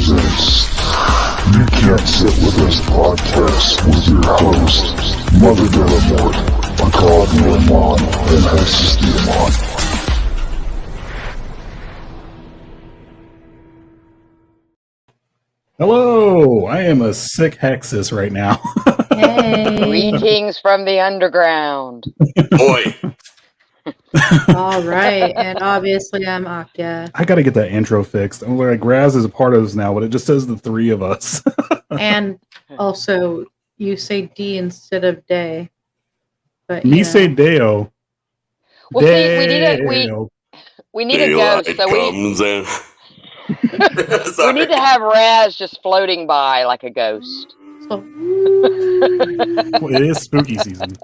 presents You Can't Sit With Us podcast with your host, Mother Delamort, Akad Rahman, and Hexus Diamond. Hello, I am a sick Hexus right now. Hey. Greetings from the underground. Boy. All right, and obviously I'm Akya. I gotta get that intro fixed. I'm like, Raz is a part of us now, but it just says the three of us. And also, you say D instead of day. But Me say Deo. Well, see, we need a ghost, so comes in. we need to have Raz just floating by like a ghost. So, Well, it is spooky season.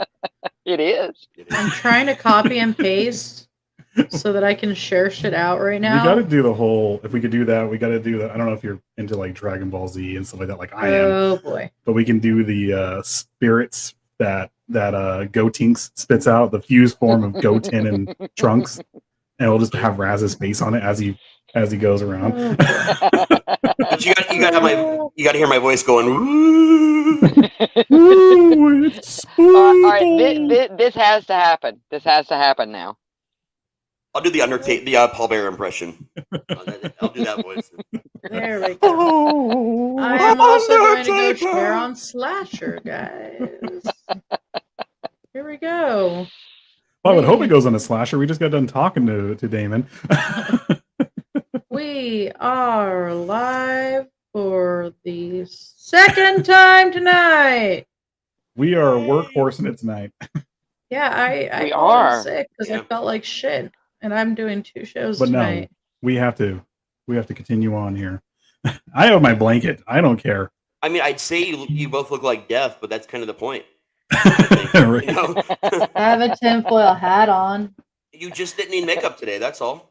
It is. I'm trying to copy and paste so that I can share shit out right now. We gotta do the whole. If we could do that, we gotta do that. I don't know if you're into like Dragon Ball Z and stuff like that, like I am. Oh boy! But we can do the spirits that Gotenks spits out, the fused form of Goten and Trunks, and we'll just have Raz's face on it as he goes around. But you gotta hear my voice going. Ooh. Ooh, it's All right, this has to happen. This has to happen now. I'll do the Paul Bear impression. I'll do that voice. There we go. I am also going to go share on Slasher, guys. Here we go. Well, I would hope it goes on a slasher. We just got done talking to Damon. We are live for the second time tonight. We are workhorsing it tonight. Yeah, I We called in are. sick because I Yeah. felt like shit, and I'm doing 2 shows But tonight. no, we have to continue on here. I have my blanket. I don't care. I mean, I'd say you both look like death, but that's kind of the point. Right. You know? I have a tinfoil hat on. You just didn't need makeup today. That's all.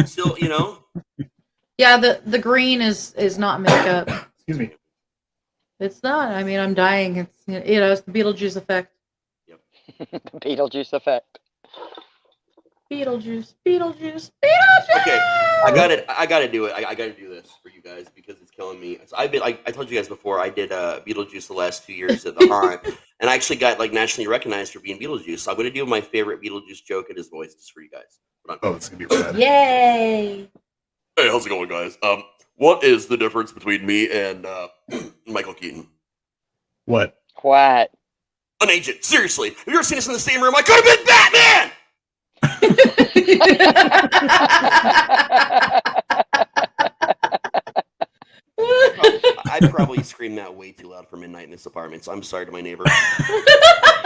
Still, you know. Yeah, the green is not makeup. Excuse me. It's not. I mean, I'm dying. It's it's the Beetlejuice effect. The Beetlejuice effect. Beetlejuice. Beetlejuice. Okay, I gotta do it. I gotta do this for you guys because it's killing me. So I told you guys before I did Beetlejuice the last 2 years at the Haunt, and I actually got like nationally recognized for being Beetlejuice. So I'm gonna do my favorite Beetlejuice joke in his voice just for you guys. Hold on. Oh, it's gonna be rad. Yay! Hey, how's it going, guys? What is the difference between me and Michael Keaton? What? What? An agent. Seriously, have you ever seen us in the same room? I could have been Batman. I probably screamed that way too loud for midnight in this apartment, so I'm sorry to my neighbor.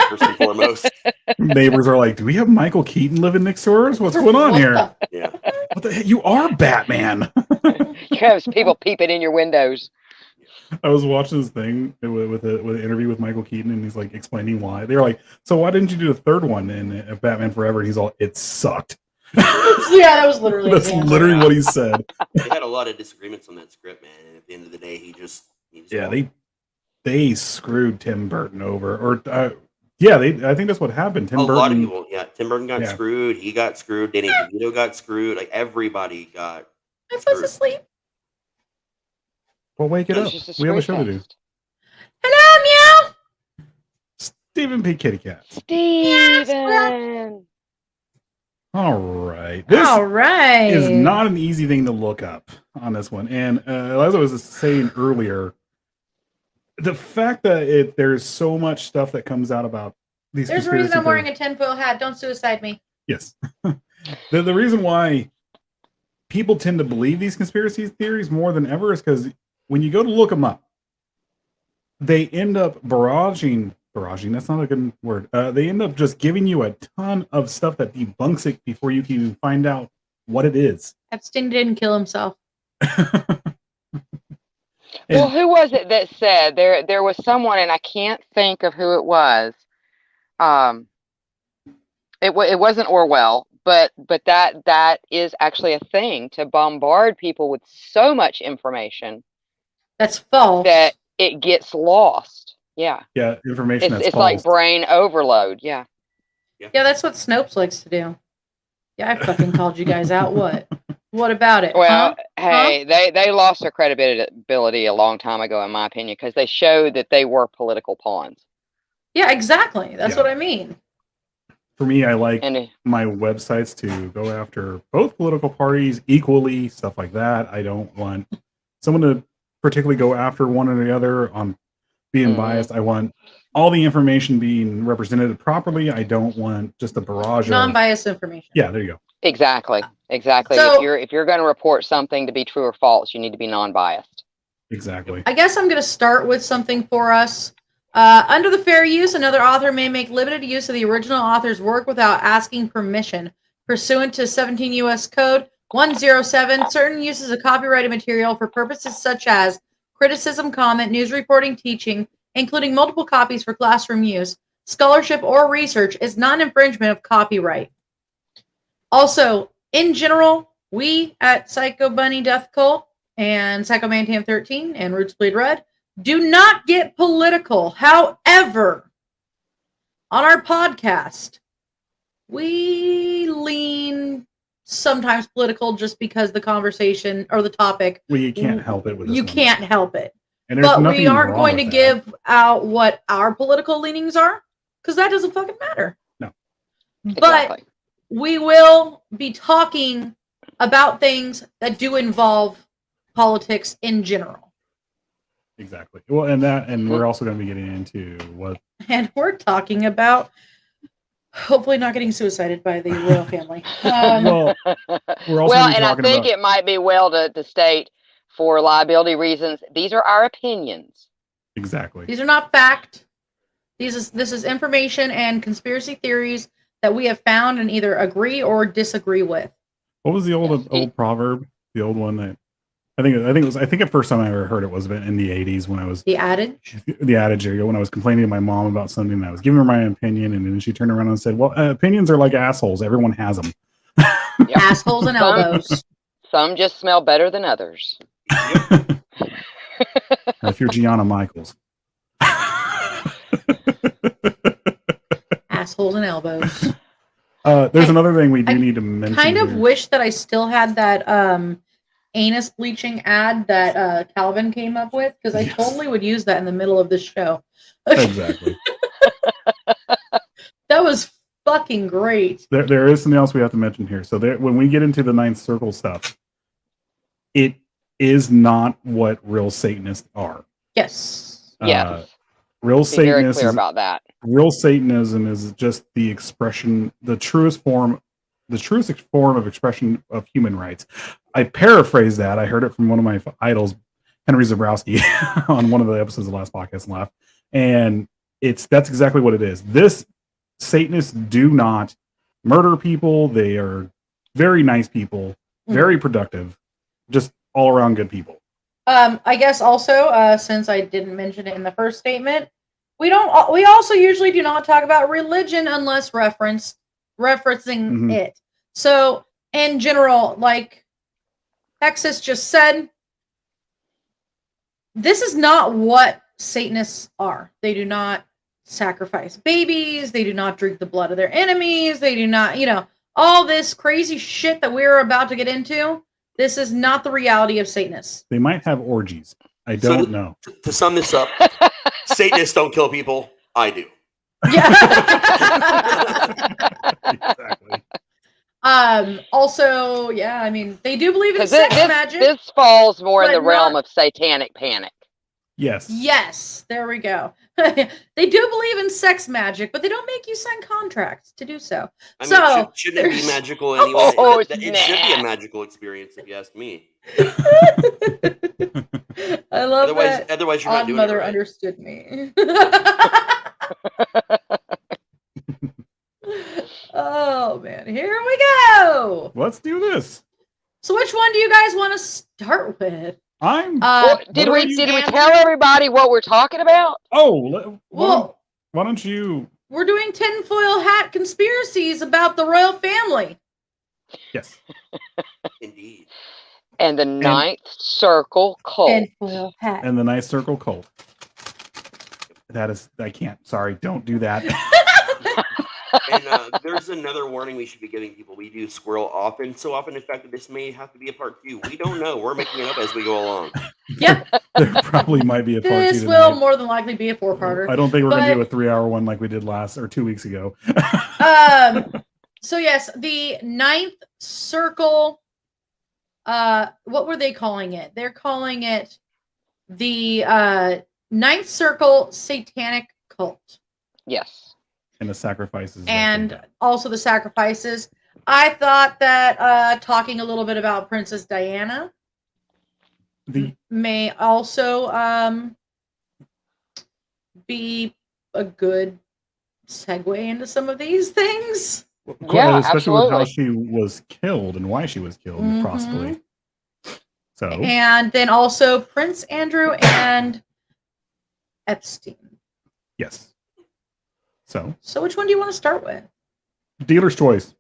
First and foremost. Neighbors are like, do we have Michael Keaton living next to us? What's going on here? Yeah. What the heck? You are Batman. You have people peeping in your windows. I was watching this thing with an interview with Michael Keaton, and he's like explaining why. They were like, so why didn't you do the third one in Batman Forever? And he's all, it sucked. Yeah, that was literally. That's the what he said. They had a lot of disagreements on that script, man. And at the end of the day, he just Yeah, they screwed Tim Burton over, or I think that's what happened. Tim a Burton. lot of people, yeah. Tim Burton got Yeah. screwed. He got screwed. Danny DeVito got screwed. Like everybody got. I was asleep. Well, wake it up. It's just We have a show to do. screwfest. Hello, meow. Stephen P. Kitty Cat. Steven! All right. This All right. is not an easy thing to look up on this one. And as I was saying earlier, the fact that there's so much stuff that comes out about these. There's a reason I'm conspiracy wearing a tinfoil hat. Don't suicide me. Yes. The reason why people tend to believe these conspiracy theories more than ever is because when you go to look them up, they end up barraging, that's not a good word. They end up just giving you a ton of stuff that debunks it before you can even find out what it is. Epstein didn't kill himself. Well, who was it that said there was someone, and I can't think of who it was. It wasn't Orwell, but that is actually a thing, to bombard people with so much information That's false. that it gets lost. Yeah, Yeah, information that's it's false. like brain overload. Yeah. Yeah, that's what Snopes likes to do. Yeah, I fucking called you guys out. What? What about it? Well, Huh? hey, they lost their credibility a long time ago, in my opinion, because they showed that they were political pawns. Yeah, exactly. That's Yeah. what I mean. For me, I like And my websites to go after both political parties equally, stuff like that. I don't want someone to particularly go after one or the other on being Mhm. biased. I want all the information being represented properly. I don't want just a barrage of Non-biased information. yeah. There you go. exactly. So- if you're going to report something to be true or false, you need to be non-biased. Exactly. I guess I'm going to start with something for us. Under the fair use, another author may make limited use of the original author's work without asking permission. Pursuant to 17 U.S. Code 107, certain uses of copyrighted material for purposes such as criticism, comment, news reporting, teaching, including multiple copies for classroom use, scholarship, or research, is non-infringement of copyright. Also, in general, we at Psycho Bunny Death Cult and Psycho Mantam 13 and Roots Bleed Red do not get political. However, on our podcast, we lean sometimes political just because the conversation or the topic, Well, you can't help it with this you one. can't help it. And there's But nothing we aren't wrong going to with that. give out what our political leanings are because that doesn't fucking matter. No. But Exactly. we will be talking about things that do involve politics in general. Exactly. Well, and we're also going to be getting into what And we're talking about hopefully not getting suicided by the royal family. well, we're also well, gonna be and I talking think about it might be well to state, for liability reasons, these are our opinions. exactly. These are not fact. This is information and conspiracy theories that we have found and either agree or disagree with. What was the Yes. old proverb? The old one that I think the first time I ever heard it was in the 80s when I was The adage. the adage area when I was complaining to my mom about something and I was giving her my opinion and then she turned around and said, "Well, opinions are like assholes. Everyone has them." Yep. Assholes and elbows. Some just smell better than others. If you're Gianna Michaels. Assholes and elbows. There's Hey, another thing we do I need to mention. Kind of here. wish that I still had that anus bleaching ad that Calvin came up with because I Yes. totally would use that in the middle of this show. Exactly. That was fucking great. There is something else we have to mention here. So when we get into the ninth circle stuff, it is not what real Satanists are. Yes. Yes. Real Be very Satanists clear about that. real Satanism is just the expression, the truest form of expression of human rights. I paraphrase that. I heard it from one of my idols, Henry Zabrowski, on one of the episodes of the last podcast left. And that's exactly what it is. This Satanists do not murder people. They are very nice people, very productive, just all around good people. I guess also, since I didn't mention it in the first statement, we also usually do not talk about religion unless referencing Mhm. it. So in general, like Texas just said, this is not what Satanists are. They do not sacrifice babies. They do not drink the blood of their enemies. They do not, all this crazy shit that we're about to get into. This is not the reality of Satanists. They might have orgies. I don't know. To sum this up, Satanists don't kill people. I do. Yeah. Exactly. Also, yeah, I mean, they do believe in 'Cause sex magic. this falls more in but the realm not- of satanic panic. Yes. Yes, there we go. They do believe in sex magic, but they don't make you sign contracts to do so. I mean, So, shouldn't it be there's- magical anyway? Oh, it should be a snap. magical experience, if you ask me. I love that. Otherwise, you're not Odd doing Mother it right. understood me. Oh man, here we go. Let's do this. So, which one do you guys want to start with? I'm. Well, did what are we you did we gambling? tell everybody what we're talking about? Well, why don't you? we're doing tinfoil hat conspiracies about the royal family. Yes. Indeed. And the ninth circle cult. Tinfoil hat. And the Nice Circle cult. That is. I can't. Sorry. Don't do that. And there's another warning we should be giving people. We do squirrel often, so often, in fact, that this may have to be a part 2. We don't know. We're making it up as we go along. Yeah, There probably might be a part 2 this tonight. will more than likely be a 4-parter. I don't think we're going to do but- a 3-hour one like we did 2 weeks ago. So yes, the ninth circle. What were they calling it? They're calling it the ninth circle satanic cult, Yes. And the sacrifices. that and they did. also the sacrifices. I thought that talking a little bit about Princess Diana The may also be a good segue into some of these things. Yeah, especially with how absolutely. she was killed and why she was killed, Mhm. possibly. So And then also Prince Andrew and Epstein. yes. So So which one do you want to start with? dealer's choice.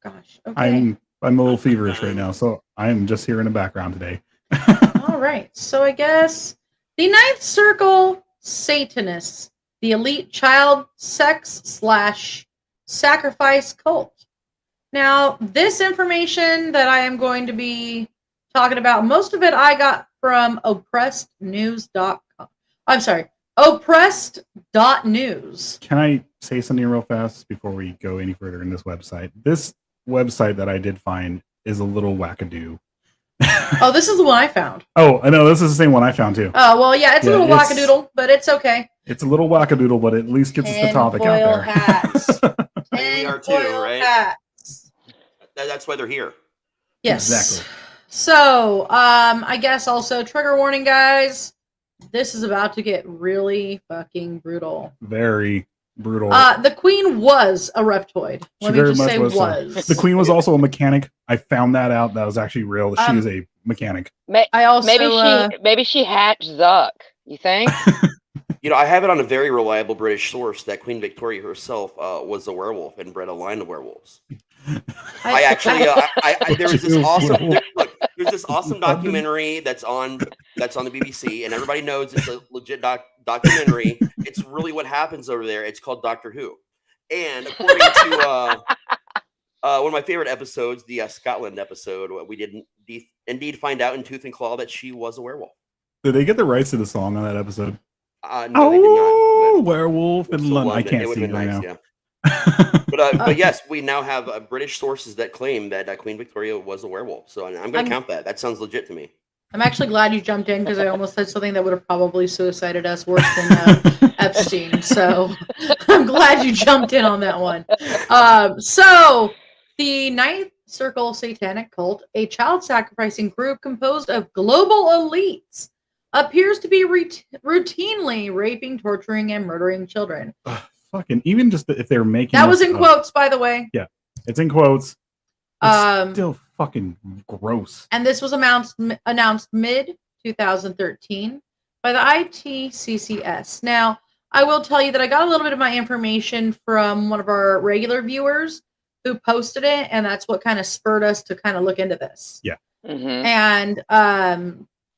Gosh. Okay. I'm a little feverish right now, so I'm just here in the background today. All right. So I guess the ninth circle Satanists, the elite child sex / sacrifice cult. Now, this information that I am going to be talking about, most of it I got from oppressednews.com. I'm sorry, oppressed.news. Can I say something real fast before we go any further in this website? This website that I did find is a little wackadoo. Oh, this is the one I found. Oh, I know this is the same one I found too. Oh, well, yeah, it's a Yeah, little it's- wackadoodle, but it's okay. It's a little wackadoodle, but at least gets us the topic out Tinfoil there. hats. We are too, Tinfoil right? hats. That's why they're here. Yes. Exactly. So, I guess also trigger warning, guys. This is about to get really fucking brutal. Very brutal. The queen was a reptoid. She Let me very just much say was so. was. The queen was also a mechanic. I found that out. That was actually real. She Um, is a mechanic. I also Maybe she hatched Zuck. You think? I have it on a very reliable British source that Queen Victoria herself was a werewolf and bred a line of werewolves. I actually, there was this awesome. There's this awesome documentary that's on the BBC, and everybody knows it's a legit documentary. It's really what happens over there. It's called Doctor Who, and according to one of my favorite episodes, the Scotland episode, we did indeed find out in Tooth and Claw that she was a werewolf. Did they get the rights to the song on that episode? No, they did not. Werewolf but in still London. I loved it. can't It would've see been right nice, now. yeah. But yes, we now have British sources that claim that Queen Victoria was a werewolf. So I'm going to count that. That sounds legit to me. I'm actually glad you jumped in because I almost said something that would have probably suicided us worse than Epstein. So I'm glad you jumped in on that one. So the Ninth Circle Satanic Cult, a child sacrificing group composed of global elites, appears to be routinely raping, torturing, and murdering children. Fucking even just if they're making That was this in up, quotes, by the way. It's in quotes. It's Um, still fucking gross. And this was announced mid 2013 by the ITCCS. Now, I will tell you that I got a little bit of my information from one of our regular viewers who posted it, and that's what kind of spurred us to kind of look into this. Mm-hmm. And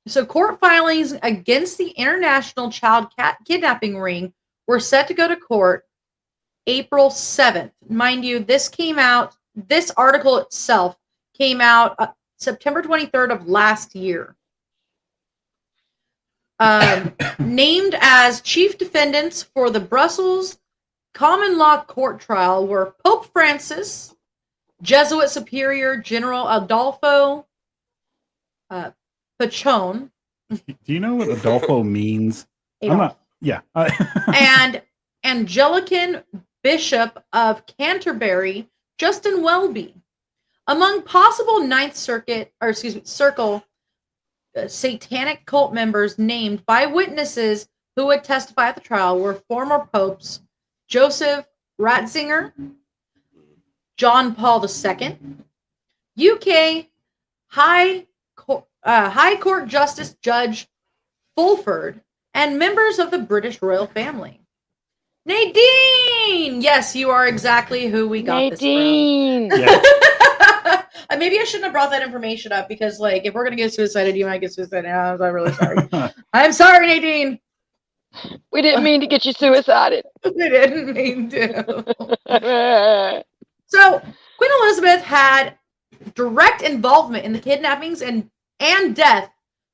so court filings against the International Child Kidnapping Ring were set to go to court April 7th. Mind you, this article itself came out September 23rd of last year. Named as chief defendants for the Brussels common law court trial were Pope Francis, Jesuit Superior General Adolfo Pachon. Do you know what Adolfo means? I'm Adolf, not. Yeah. and Anglican Bishop of Canterbury, Justin Welby. Among possible circle satanic cult members named by witnesses who would testify at the trial were former popes Joseph Ratzinger, John Paul II, UK High Court Justice Judge Fulford, and members of the British royal family. Nadine! Yes, you are exactly who we got Nadine. this Yeah. from. Maybe I shouldn't have brought that information up because, if we're going to get suicided, you might get suicided. I'm really sorry. I'm sorry, Nadine. We didn't mean to get you suicided. We didn't mean to. So Queen Elizabeth had direct involvement in the kidnappings and death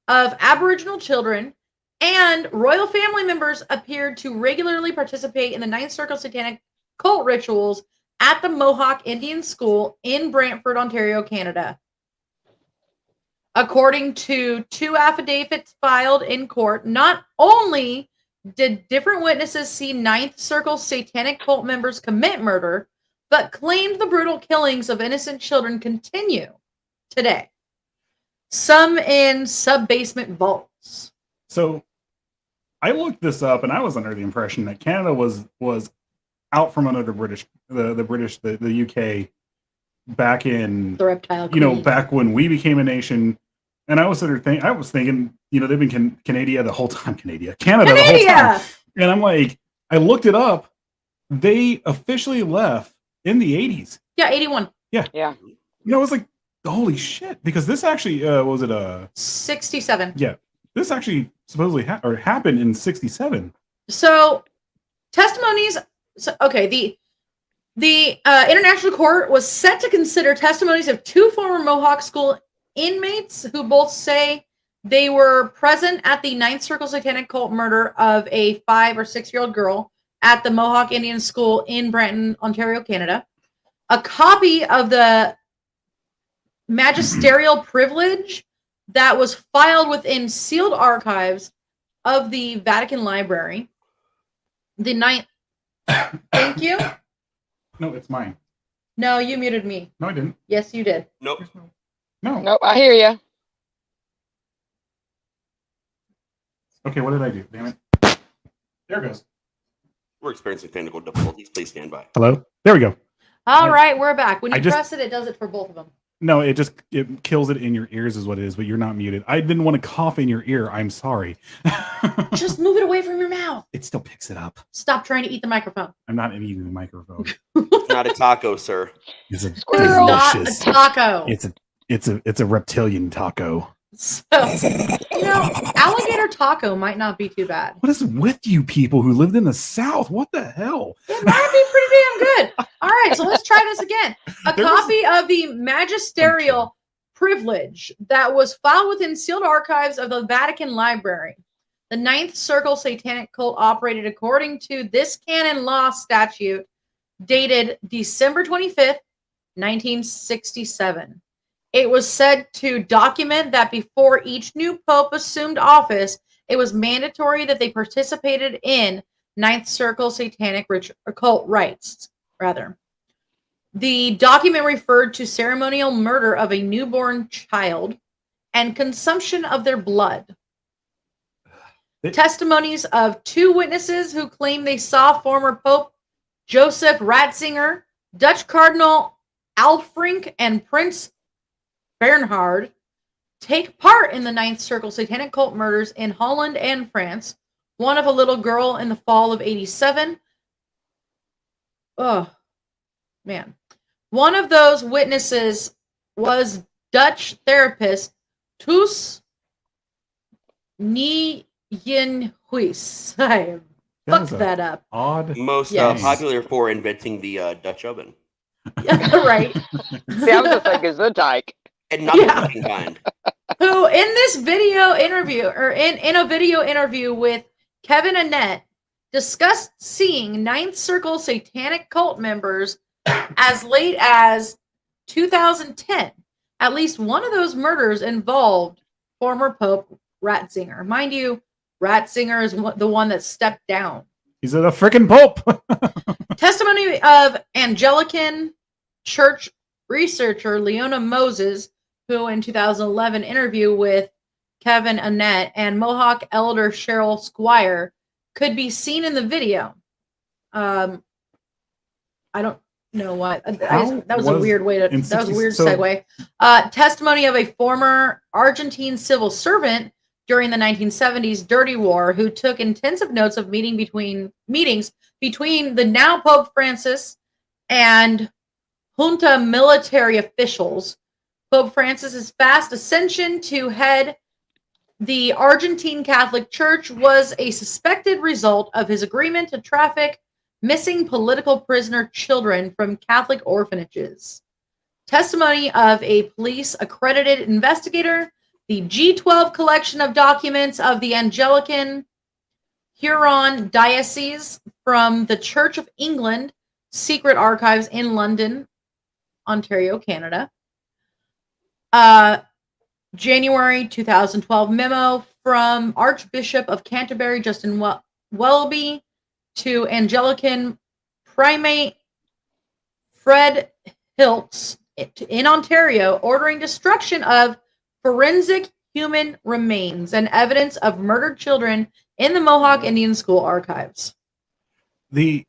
of Aboriginal children, and royal family members appeared to regularly participate in the Ninth Circle Satanic cult rituals at the Mohawk Indian School in Brantford, Ontario, Canada. According to 2 affidavits filed in court, not only did different witnesses see Ninth Circle Satanic cult members commit murder, but claimed the brutal killings of innocent children continue today. Some in sub-basement vaults. So I looked this up, and I was under the impression that Canada was out from under the British, the UK, back in The reptile queen. back when we became a nation. And I was thinking, they've been Canada the whole time. Canada the whole time. And I'm like, I looked it up. They officially left in the 80s. Yeah, 81. Yeah. I was like, holy shit! Because this actually was it 67. Yeah, this actually supposedly happened in 67. So testimonies. So, okay, the International Court was set to consider testimonies of 2 former Mohawk School inmates who both say they were present at the Ninth Circle Satanic cult murder of a 5 or 6-year-old girl at the Mohawk Indian School in Brantford, Ontario, Canada. A copy of the magisterial privilege that was filed within sealed archives of the Vatican Library. The ninth. Thank you. No, it's mine. No, you muted me. No, I didn't. Yes, you did. Nope. No. Nope, I hear you. Okay, what did I do? Damn it. There it goes. We're experiencing technical difficulties. Please stand by. Hello? There we go. All right, we're back. When you I just- press it, it does it for both of them. No, it kills it in your ears is what it is, but you're not muted. I didn't want to cough in your ear. I'm sorry. Just move it away from your mouth. It still picks it up. Stop trying to eat the microphone. I'm not eating the microphone. It's not a taco, sir. It's a Squirrel. Not a delicious. taco. It's a reptilian taco. So, alligator taco might not be too bad. What is with you people who lived in the South? What the hell? It might be pretty damn good. All right, so let's try this again. A There was- copy of the magisterial privilege that was filed within sealed archives of the Vatican Library. The Ninth Circle Satanic cult operated according to this canon law statute dated December 25th, 1967. It was said to document that before each new pope assumed office, it was mandatory that they participated in Ninth Circle Satanic occult rites, rather. The document referred to ceremonial murder of a newborn child and consumption of their blood. Testimonies of 2 witnesses who claim they saw former Pope Joseph Ratzinger, Dutch Cardinal Alfrink, and Prince Bernhard take part in the Ninth Circle Satanic cult murders in Holland and France. One of a little girl in the fall of 87. Oh, man. One of those witnesses was Dutch therapist Toos Nijenhuis. I That is fucked a that up. odd. Most Yes. popular for inventing the Dutch oven. Right. See, I was just like, Gesundheit. And not Yeah. the fucking kind. Who in this video interview, or in a video interview with Kevin Annett, discussed seeing Ninth Circle Satanic cult members as late as 2010. At least one of those murders involved former Pope Ratzinger. Mind you, Ratzinger is the one that stepped down. He's a freaking Pope. Testimony of Anglican Church researcher Leona Moses, who in 2011 interview with Kevin Annett and Mohawk elder Cheryl Squire, could be seen in the video. I don't know why. That was a weird way to. in That was a 60 weird so- segue. Testimony of a former Argentine civil servant during the 1970s Dirty War, who took intensive notes of meetings between the now Pope Francis and junta military officials. Pope Francis's fast ascension to head the Argentine Catholic Church was a suspected result of his agreement to traffic missing political prisoner children from Catholic orphanages. Testimony of a police accredited investigator, the G12 collection of documents of the Anglican Huron Diocese from the Church of England secret archives in London, Ontario, Canada. January 2012 memo from Archbishop of Canterbury, Justin Welby, to Anglican primate Fred Hiltz in Ontario, ordering destruction of forensic human remains and evidence of murdered children in the Mohawk Indian School archives. And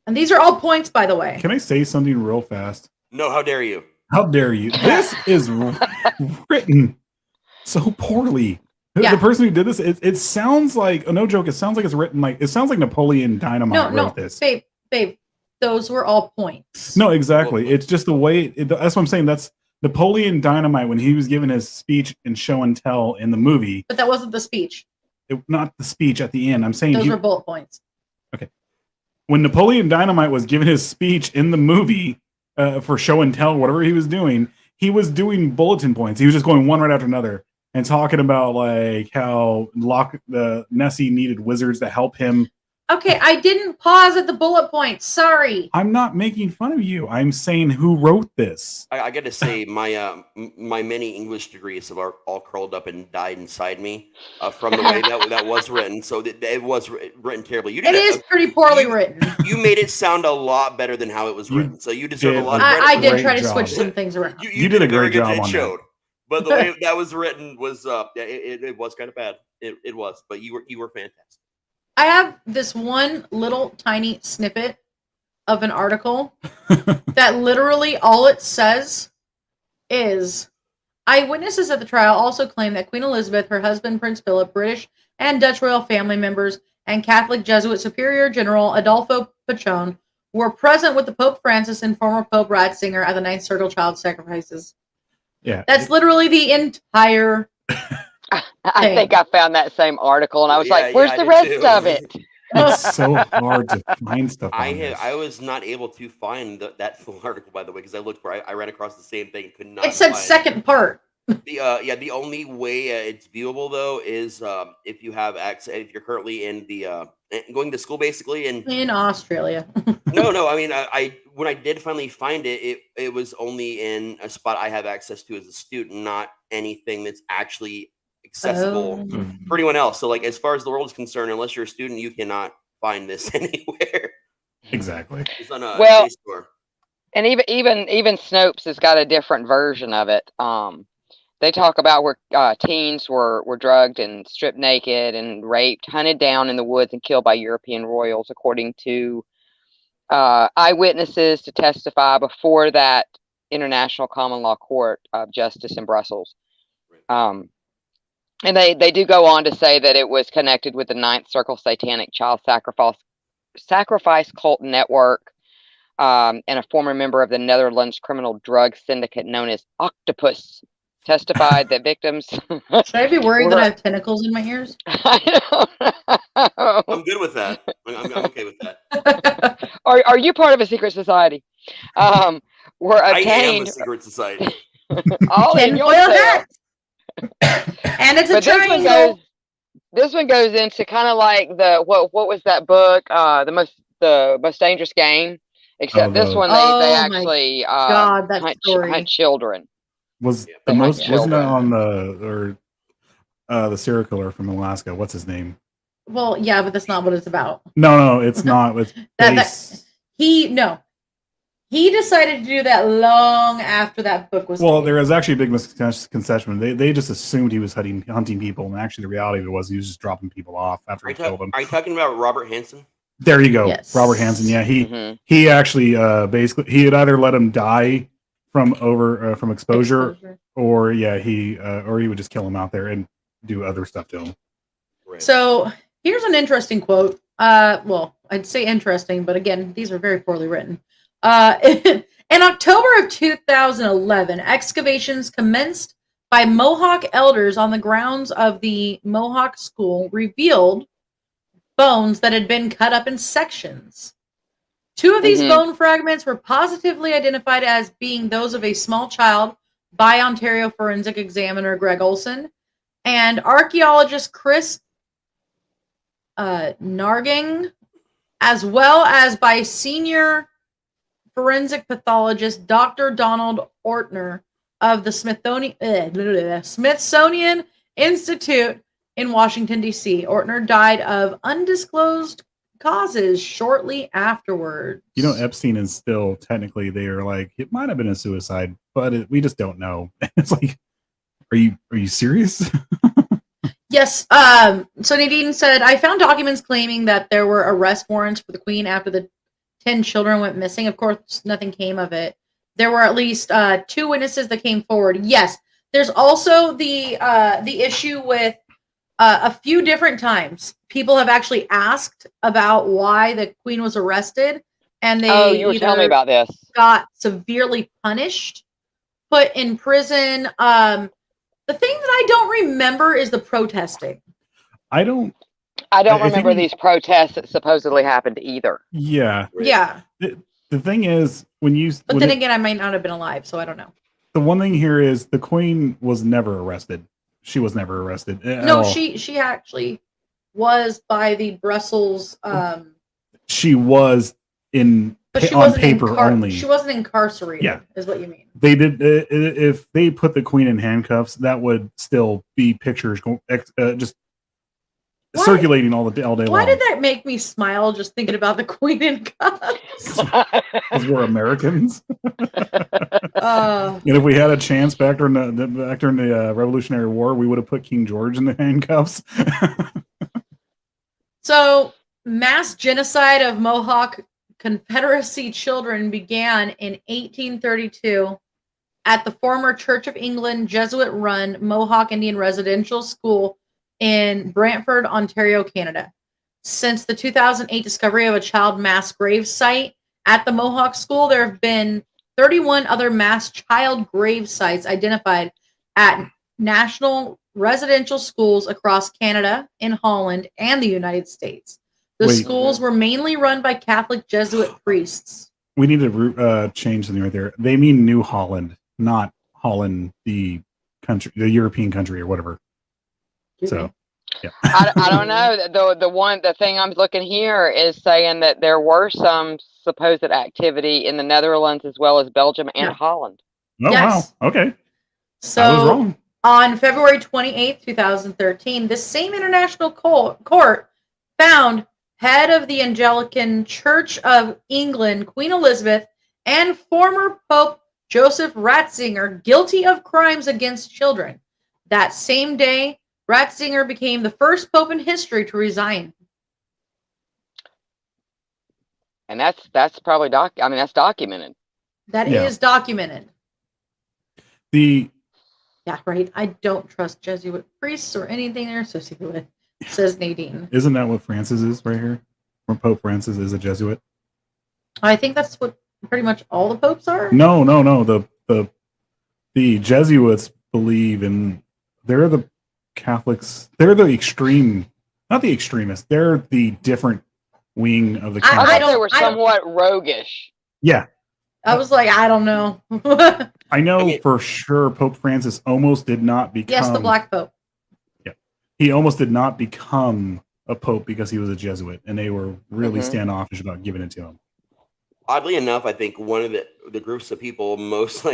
these are all points, by the way. Can I say something real fast? No, how dare you? How dare you? This is written so poorly. Yeah. The person who did this, it sounds like, no joke, it sounds like it's written like, it sounds like Napoleon Dynamite wrote this. Babe, those were all points. No, exactly. It's just the way, that's what I'm saying. That's Napoleon Dynamite when he was giving his speech in Show and Tell in the movie. But that wasn't the speech. Not the speech at the end. I'm saying those were bullet points. Okay. When Napoleon Dynamite was giving his speech in the movie for Show and Tell, whatever he was doing bulletin points. He was just going one right after another and talking about like how Nessie needed wizards to help him. Okay, I didn't pause at the bullet points. Sorry. I'm not making fun of you. I'm saying who wrote this. I got to say, my my many English degrees have all curled up and died inside me from the way that was written. So it was written terribly. It is pretty poorly written. You made it sound a lot better than how it was written. So you deserve a lot of credit. I did try to switch some things around. You did a great job It on showed. But the way that was written was it was kind of bad. It was, but you were fantastic. I have this one little tiny snippet of an article that literally all it says is eyewitnesses at the trial also claim that Queen Elizabeth, her husband Prince Philip, British and Dutch royal family members, and Catholic Jesuit Superior General Adolfo Pachon were present with the Pope Francis and former Pope Ratzinger at the Ninth Circle Child Sacrifices. Yeah. That's literally the entire I think I found that same article, and I was like, "Where's the rest of it?" It's so hard to find stuff. I was not able to find that full article, by the way, because I looked for I ran across the same thing and could not. It said second part. The only way it's viewable though is if you have access, if you're currently in the going to school basically in Australia. No, I mean I when I did finally find it was only in a spot I have access to as a student, not anything that's actually accessible for anyone else. So like as far as the world is concerned, unless you're a student, you cannot find this anywhere. Exactly. It's on a well, store. And even Snopes has got a different version of it. They talk about where teens were drugged and stripped naked and raped, hunted down in the woods and killed by European royals, according to eyewitnesses to testify before that International Common Law Court of Justice in Brussels. And they do go on to say that it was connected with the Ninth Circle Satanic Child Sacrifice Cult Network, and a former member of the Netherlands criminal drug syndicate known as Octopus testified that victims. Should I be worried that I have tentacles in my ears? I'm good with that. I'm okay with that. Are you part of a secret society? Were obtained. I am a secret society. All in yourself. And it's a triangle. This one goes into kind of like what was that book? The most dangerous game. Except this one, they actually hunt children. Wasn't that on the serial killer from Alaska? What's his name? Well, yeah, but that's not what it's about. No, it's not. It's He decided to do that long after that book was. Well, there was actually a big misconception. They just assumed he was hunting people, and actually the reality of it was he was just dropping people off after he killed them. Are you talking about Robert Hansen? There you go, yes. Robert Hansen. Yeah, he actually basically he had either let him die from exposure, or he would just kill him out there and do other stuff to him. Right. So here's an interesting quote. Well, I'd say interesting, but again, these are very poorly written. In October of 2011, excavations commenced by Mohawk elders on the grounds of the Mohawk school revealed bones that had been cut up in sections. 2 of these bone fragments were positively identified as being those of a small child by Ontario forensic examiner Greg Olson and archaeologist Chris Nargang, as well as by senior forensic pathologist Dr. Donald Ortner of the Smithsonian Institute in Washington, D.C. Ortner died of undisclosed causes shortly afterwards. You know, Epstein is still technically there. Like, it might have been a suicide, but we just don't know. It's like, are you serious? Yes. So Nadine said, I found documents claiming that there were arrest warrants for the Queen after the 10 children went missing. Of course, nothing came of it. There were at least 2 witnesses that came forward. Yes. There's also the issue with a few different times people have actually asked about why the Queen was arrested, and they you were telling me about this. Got severely punished, put in prison. The thing that I don't remember is the protesting. I don't remember these protests that supposedly happened either. Yeah. Yeah. The thing is, But then again, I might not have been alive, so I don't know. The one thing here is the Queen was never arrested. She was never arrested. No, she actually was by the Brussels. She was but she on wasn't paper only. She wasn't incarcerated. Yeah. Is what you mean. They did. If they put the Queen in handcuffs, that would still be pictures just circulating all day long. Why did that make me smile just thinking about the Queen in cuffs? Because we're Americans. And if we had a chance back during the Revolutionary War, we would have put King George in the handcuffs. So, mass genocide of Mohawk Confederacy children began in 1832 at the former Church of England Jesuit-run Mohawk Indian Residential School in Brantford, Ontario, Canada. Since the 2008 discovery of a child mass grave site at the Mohawk School, there have been 31 other mass child grave sites identified at national residential schools across Canada, in Holland, and the United States. The schools were mainly run by Catholic Jesuit priests. We need to change something right there. They mean New Holland, not Holland, the country, the European country, or whatever. So, yeah. I don't know. The thing I'm looking here is saying that there were some supposed activity in the Netherlands as well as Belgium and Holland. Oh, Yes. wow. Okay. So, I was wrong. on February 28th, 2013, this same international court found head of the Anglican Church of England, Queen Elizabeth, and former Pope Joseph Ratzinger guilty of crimes against children. That same day, Ratzinger became the first pope in history to resign. And that's probably that's documented. That is documented. Yeah, right. I don't trust Jesuit priests or anything they're associated with, says Nadine. Isn't that what Francis is right here? Where Pope Francis is a Jesuit? I think that's what pretty much all the popes are. No. The Jesuits believe in. They're the Catholics. They're the extreme, not the extremists. They're the different wing of the Catholics. I thought they were somewhat roguish. Yeah. I was like, I don't know. I know for sure Pope Francis almost did not become. Yes, the Black Pope. Yeah. He almost did not become a pope because he was a Jesuit, and they were really standoffish about giving it to him. Oddly enough, I think one of the groups of people most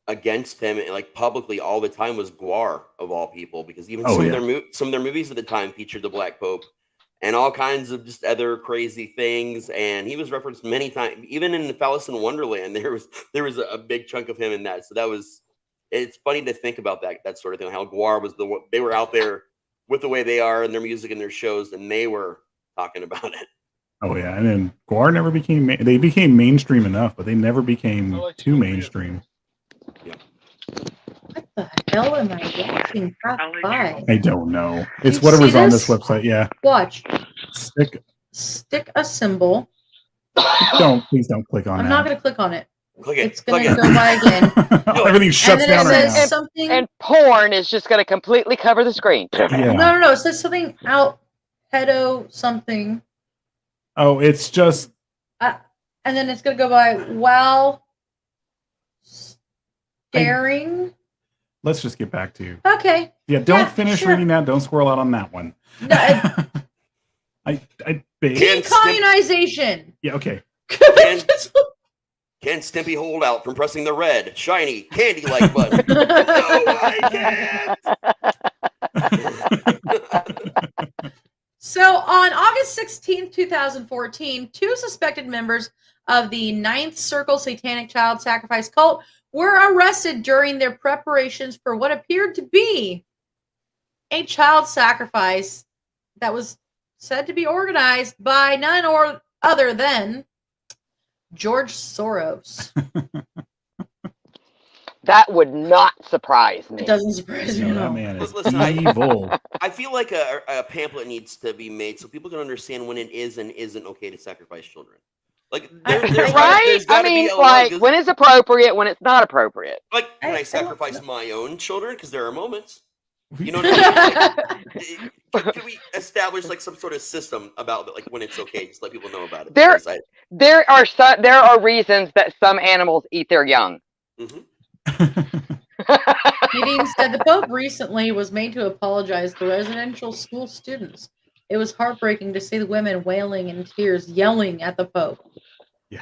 against him, publicly all the time, was Gwar, of all people, because even some of their movies at the time featured the Black Pope and all kinds of just other crazy things, and he was referenced many times. Even in Alice in Wonderland, there was a big chunk of him in that. So it's funny to think about that sort of thing. How Gwar was they were out there with the way they are in their music and their shows, and they were talking about it. Oh yeah, and then Gwar never became. They became mainstream enough, but they never became too mainstream. Yeah. What the hell am I watching pass by? I don't know. It's You whatever's see on this? this website. Yeah. Watch. Stick. Stick a symbol. Please don't click on I'm that. not going to click on it. Click it. It's going Click to it. go by again. Everything shuts And then down it right says now. something. And porn is just going to completely cover the screen. Yeah. No. It says something out pedo something. Oh, it's just And then it's going to go by while staring. let's just get back to Okay. yeah. Don't Yeah, finish sure. reading that. Don't squirrel out on that one. No, I decommunization. yeah. Okay. Can Stimpy hold out from pressing the red, shiny, candy-like button? No, I can't. So on August 16th, 2014, 2 suspected members of the Ninth Circle Satanic Child Sacrifice cult were arrested during their preparations for what appeared to be a child sacrifice that was said to be organized by none or other than George Soros. That would not surprise me. It doesn't surprise me No, at that all. man is Listen, evil. I feel like a pamphlet needs to be made so people can understand when it is and isn't okay to sacrifice children. Like, there's Right? I gotta mean, be a like, line, when it's appropriate, when it's not appropriate. like, can I I sacrifice don't my own children? Because there are moments. You know what I mean? Like, can we establish like some sort of system about like when it's okay? Just let people know about it. There- Because There are reasons that some animals eat their young. Mhm. Nadine said the Pope recently was made to apologize to residential school students. It was heartbreaking to see the women wailing in tears, yelling at the Pope. Yeah.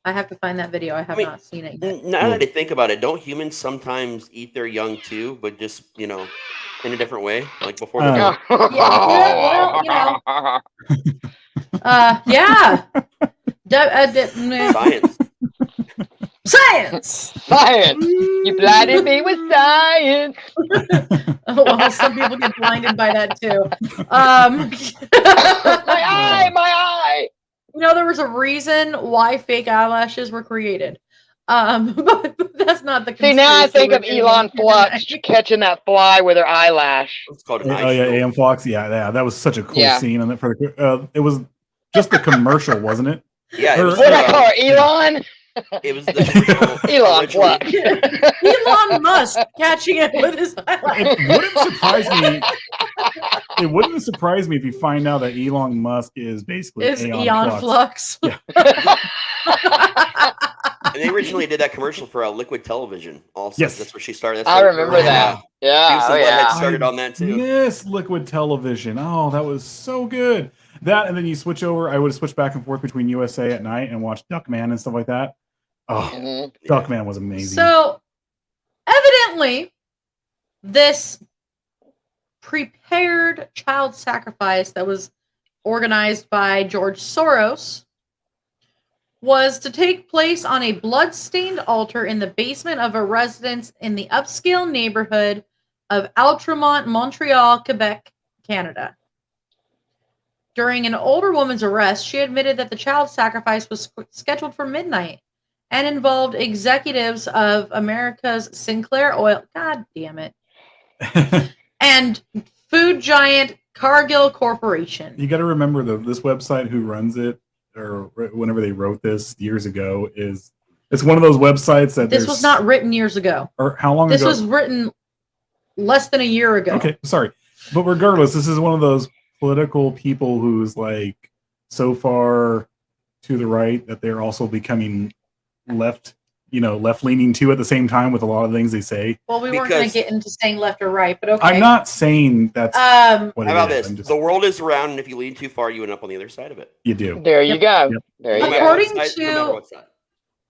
I have to find that video. I have not seen it yet. Now that I think about it, don't humans sometimes eat their young too, but just in a different way, like before they're Uh, born? well, yeah. Science. Science! Science! You blinded me with science! Oh, well, some people get blinded by that too. My eye! You know, there was a reason why fake eyelashes were created. But that's not the See, now I conspiracy think of we're doing Elon here Flux tonight. catching that fly with her eyelash. It's called an Oh eye yeah, shield. AM Fox. Yeah, that was such a cool Yeah. scene. And for it was just a commercial, wasn't it? Yeah, it was, Or- What did I call her? Elon? it was the original. Elon original- Flux. Elon Musk catching it with his eyelash. It wouldn't surprise me. It wouldn't surprise me if you find out that Elon Musk is basically Is Aeon Eon Flux. Yeah. And they originally did that commercial for Liquid Television. Also, Yes. that's where she started. That's I where- remember that. Yeah, Beavis oh and Butthead yeah. started on that too. Yes, Liquid Television. Oh, that was so good. That and then you switch over. I would have switched back and forth between USA at night and watch Duckman and stuff like that. Oh, Mhm. Duckman was amazing. So, evidently, this prepared child sacrifice that was organized by George Soros was to take place on a blood-stained altar in the basement of a residence in the upscale neighborhood of Outremont, Montreal, Quebec, Canada. During an older woman's arrest, she admitted that the child sacrifice was scheduled for midnight and involved executives of America's Sinclair Oil, god damn it, and food giant Cargill Corporation. You got to remember this website who runs it, or whenever they wrote this years ago, it's one of those websites that This was not written years ago. Or how long This ago? was written less than a year ago. Okay, sorry, but regardless, this is one of those political people who's like so far to the right that they're also becoming left leaning too at the same time with a lot of things they say. Well, we weren't going to Because- get into saying left or right, but okay. I'm not saying that's what How it about is. this? I'm just, The world is round, and if you lean too far, you end up on the other side of it. you do. There you go. Yep. There you No matter go. According what side- no to- matter what side.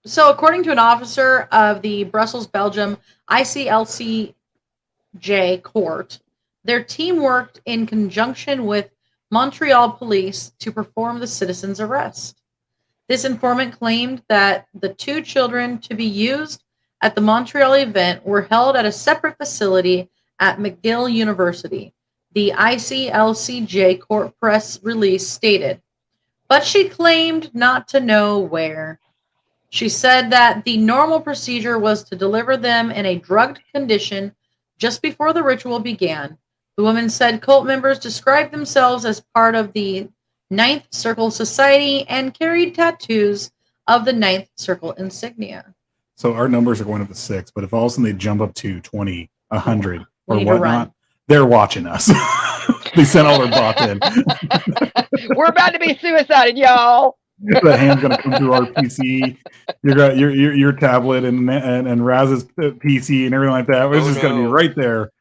So, according to an officer of the Brussels, Belgium ICLCJ court, their team worked in conjunction with Montreal police to perform the citizen's arrest. This informant claimed that the 2 children to be used at the Montreal event were held at a separate facility at McGill University. The ICLCJ court press release stated, but she claimed not to know where. She said that the normal procedure was to deliver them in a drugged condition just before the ritual began. The woman said cult members described themselves as part of the Ninth Circle Society and carried tattoos of the Ninth Circle insignia. So our numbers are going up to 6, but if all of a sudden they jump up to 20, 100, We or need to run. whatnot, they're watching us. They sent all their bots in. We're about to be suicided, y'all. The hand's gonna come through our PC, your tablet, and Raz's PC and everything like that. It's Oh, just gonna be no. right there.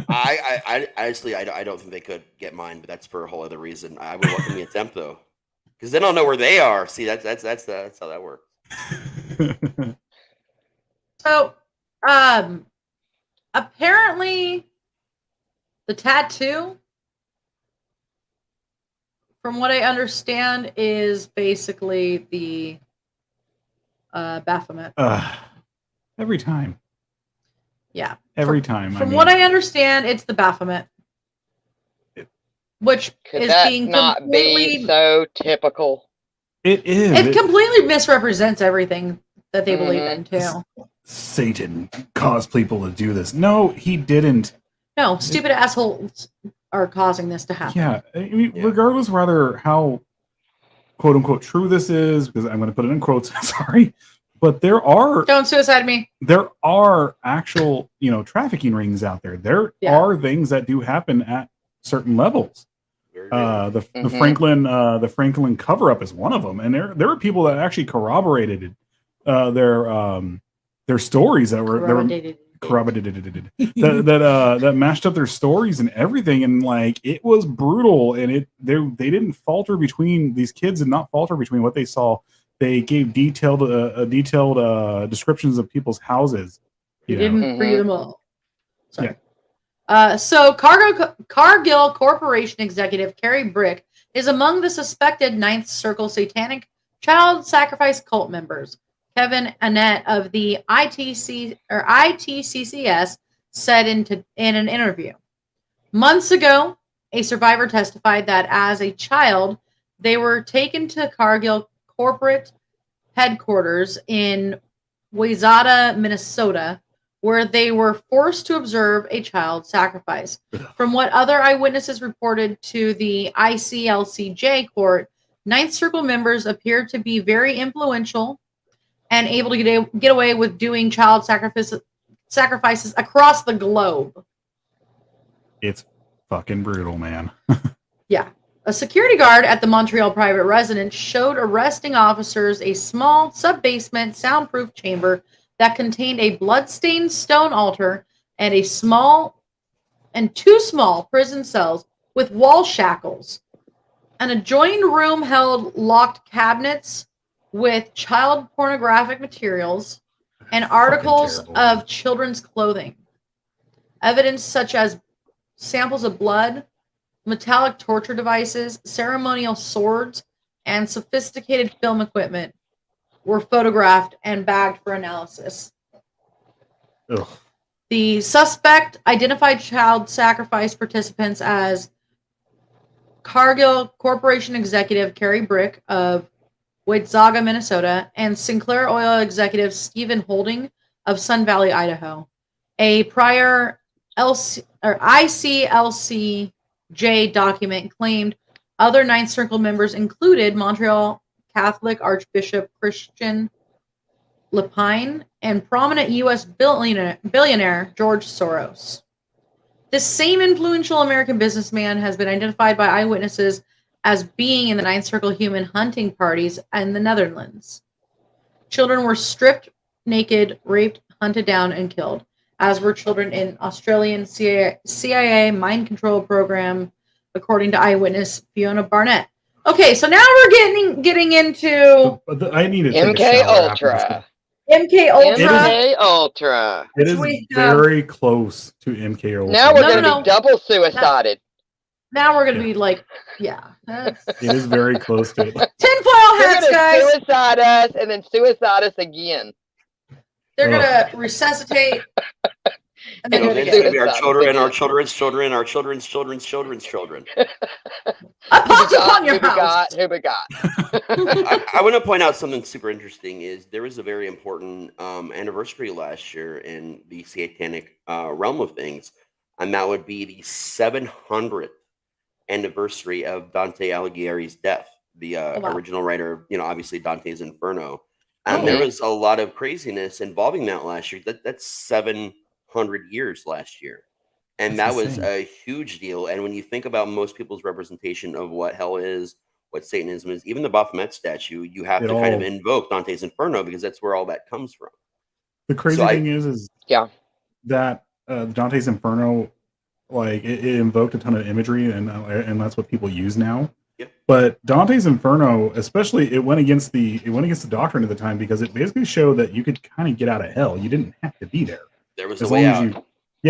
I honestly, I don't think they could get mine, but that's for a whole other reason. I would welcome the attempt though, because then I'll know where they are. See, that's how that works. So, apparently, the tattoo, from what I understand, is basically the Baphomet. Every time. Yeah. Every time. From what I understand, it's the Baphomet, which Could is that being not completely. be so typical? It is. It completely misrepresents everything that they believe in too. Satan caused people to do this. No, he didn't. No, stupid assholes are causing this to happen. Yeah, I mean, regardless whether how quote unquote true this is, because I'm going to put it in quotes. Sorry, but there are Don't suicide me. actual trafficking rings out there. There Yeah. are things that do happen at certain levels. Very real. The Franklin cover up is one of them, and there were people that actually corroborated their stories that were corroborated that matched up their stories and everything, and like it was brutal, and they didn't falter between these kids did not falter between what they saw. They gave detailed descriptions of people's houses. You You know. didn't free them all. Sorry. So Cargill Corporation executive Carrie Brick is among the suspected Ninth Circle satanic child sacrifice cult members. Kevin Annett of the ITCCS said in an interview. Months ago, a survivor testified that as a child, they were taken to Cargill corporate headquarters in Wayzata, Minnesota, where they were forced to observe a child sacrifice. From what other eyewitnesses reported to the ICLCJ court, Ninth Circle members appeared to be very influential and able to get away with doing child sacrifices across the globe. It's fucking brutal, man. Yeah. A security guard at the Montreal private residence showed arresting officers a small sub-basement soundproof chamber that contained a blood-stained stone altar and two small prison cells with wall shackles. An adjoining room held locked cabinets with child pornographic materials and articles terrible. of children's clothing. Evidence such as samples of blood, metallic torture devices, ceremonial swords, and sophisticated film equipment were photographed and bagged for analysis. Ugh. The suspect identified child sacrifice participants as Cargill Corporation executive Carrie Brick of Wayzata, Minnesota, and Sinclair Oil executive Stephen Holding of Sun Valley, Idaho. A prior ICLCJ document claimed other Ninth Circle members included Montreal Catholic Archbishop Christian Lepine and prominent U.S. billionaire George Soros. This same influential American businessman has been identified by eyewitnesses as being in the Ninth Circle human hunting parties in the Netherlands. Children were stripped naked, raped, hunted down, and killed, as were children in Australian CIA mind control program, according to eyewitness Fiona Barnett. Okay, so now we're getting into I need to take a MK shower after this. Ultra. MK Ultra. MK Ultra. It is We have- very close to MK Ultra. Now we're No, going to no. be double suicided. Now we're gonna be like, yeah. It is very close to it. Tinfoil They're hats, going to guys. suicide us and then suicide us again. They're gonna resuscitate. And then And do it then again. Maybe our Suicide. children, our children's children, our children's children's children's children. Upon upon your Who we house. got? Who we got? I want to point out something super interesting. Is there was a very important anniversary last year in the satanic realm of things, and that would be the 700th anniversary of Dante Alighieri's death. the wow. original writer, obviously Dante's Inferno. And Oh. there was a lot of craziness involving that last year. That's 700 years last year. And That's that was insane. a huge deal. And when you think about most people's representation of what hell is, what Satanism is, even the Baphomet statue, you have It to kind of all- invoke Dante's Inferno because that's where all that comes from. The crazy So thing is Yeah. that Dante's Inferno, like it invoked a ton of imagery, and that's what people use now. Yeah. But Dante's Inferno, especially, it went against the doctrine at the time because it basically showed that you could kind of get out of hell. You didn't have to be there There was a as way long as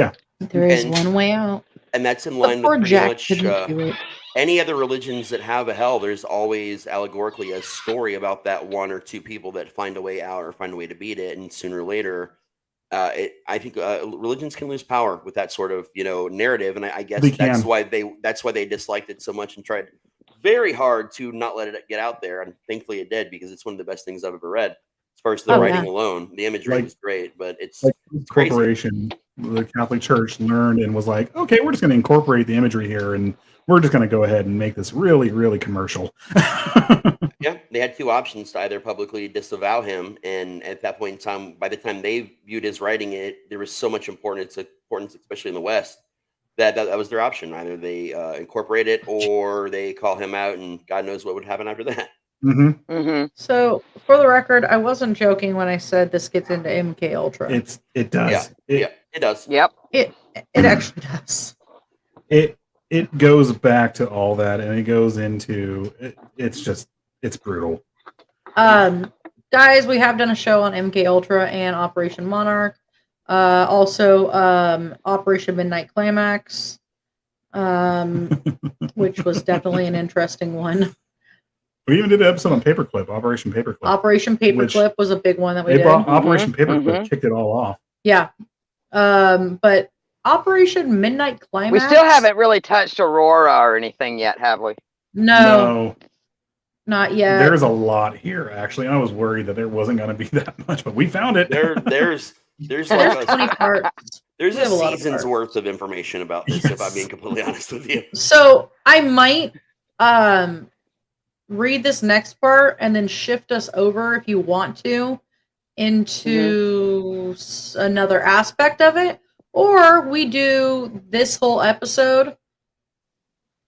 out. There is And- one way out. And that's in But line poor with pretty Jack much didn't do it. any other religions that have a hell. There's always allegorically a story about that one or two people that find a way out or find a way to beat it. And sooner or later, I think religions can lose power with that sort of narrative. And I guess They that's can. why they disliked it so much and tried very hard to not let it get out there. And thankfully it did, because it's one of the best things I've ever read. As far as the Oh, writing yeah. alone, the imagery Like- was great, but it's like this crazy. corporation, the Catholic Church learned and was like, okay, we're just going to incorporate the imagery here, and we're just going to go ahead and make this really, really commercial. Yeah, they had two options: to either publicly disavow him, and at that point in time, by the time they viewed his writing, there was so much importance, especially in the West, that was their option. Either they incorporate it, or they call him out, and God knows what would happen after that. hmm Mm-hmm. So, for the record, I wasn't joking when I said this gets into MK Ultra. It does. Yeah, it does. Yep. It actually does. It goes back to all that, and it goes into it's brutal. Guys, we have done a show on MK Ultra and Operation Monarch. Also, Operation Midnight Climax, which was definitely an interesting one. We even did an episode on Paperclip, Operation Paperclip. Operation Paperclip was a big one that we did. Operation Paperclip Mhm. kicked it all off. Yeah. But Operation Midnight Climax. We still haven't really touched Aurora or anything yet, have we? No, not yet. There's a lot here, actually. I was worried that there wasn't going to be that much, but we found it. There's There's like 20 parts. there's We a have a lot of season's parts. worth of information about this, if I'm Yes. being completely honest with you. So I might read this next part and then shift us over, if you want to, into another aspect of it, or we do this whole episode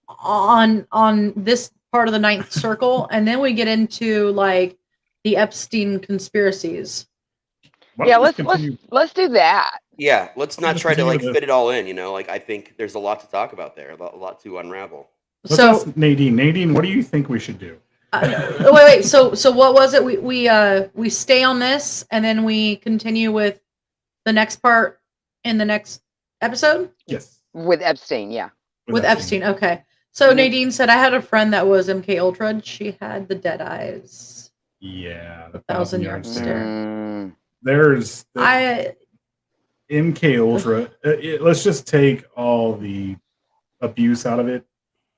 on this part of the Ninth Circle, and then we get into like the Epstein conspiracies. Why Yeah, don't we let's just continue? let's do that. Yeah, let's not Just try to continue like with fit it all in. Like I think there's a lot to talk about there, a lot to unravel. Let's So ask Nadine. Nadine, what do you think we should do? wait. So what was it? We stay on this, and then we continue with the next part in the next episode Yes. With Epstein, yeah. with Epstein. Okay. So Mhm. Nadine said, I had a friend that was MK Ultra. And she had the dead eyes. Yeah. The 1,000-yard yard stare. Mm. There's I MK Ultra. Let's just take all the abuse out of it.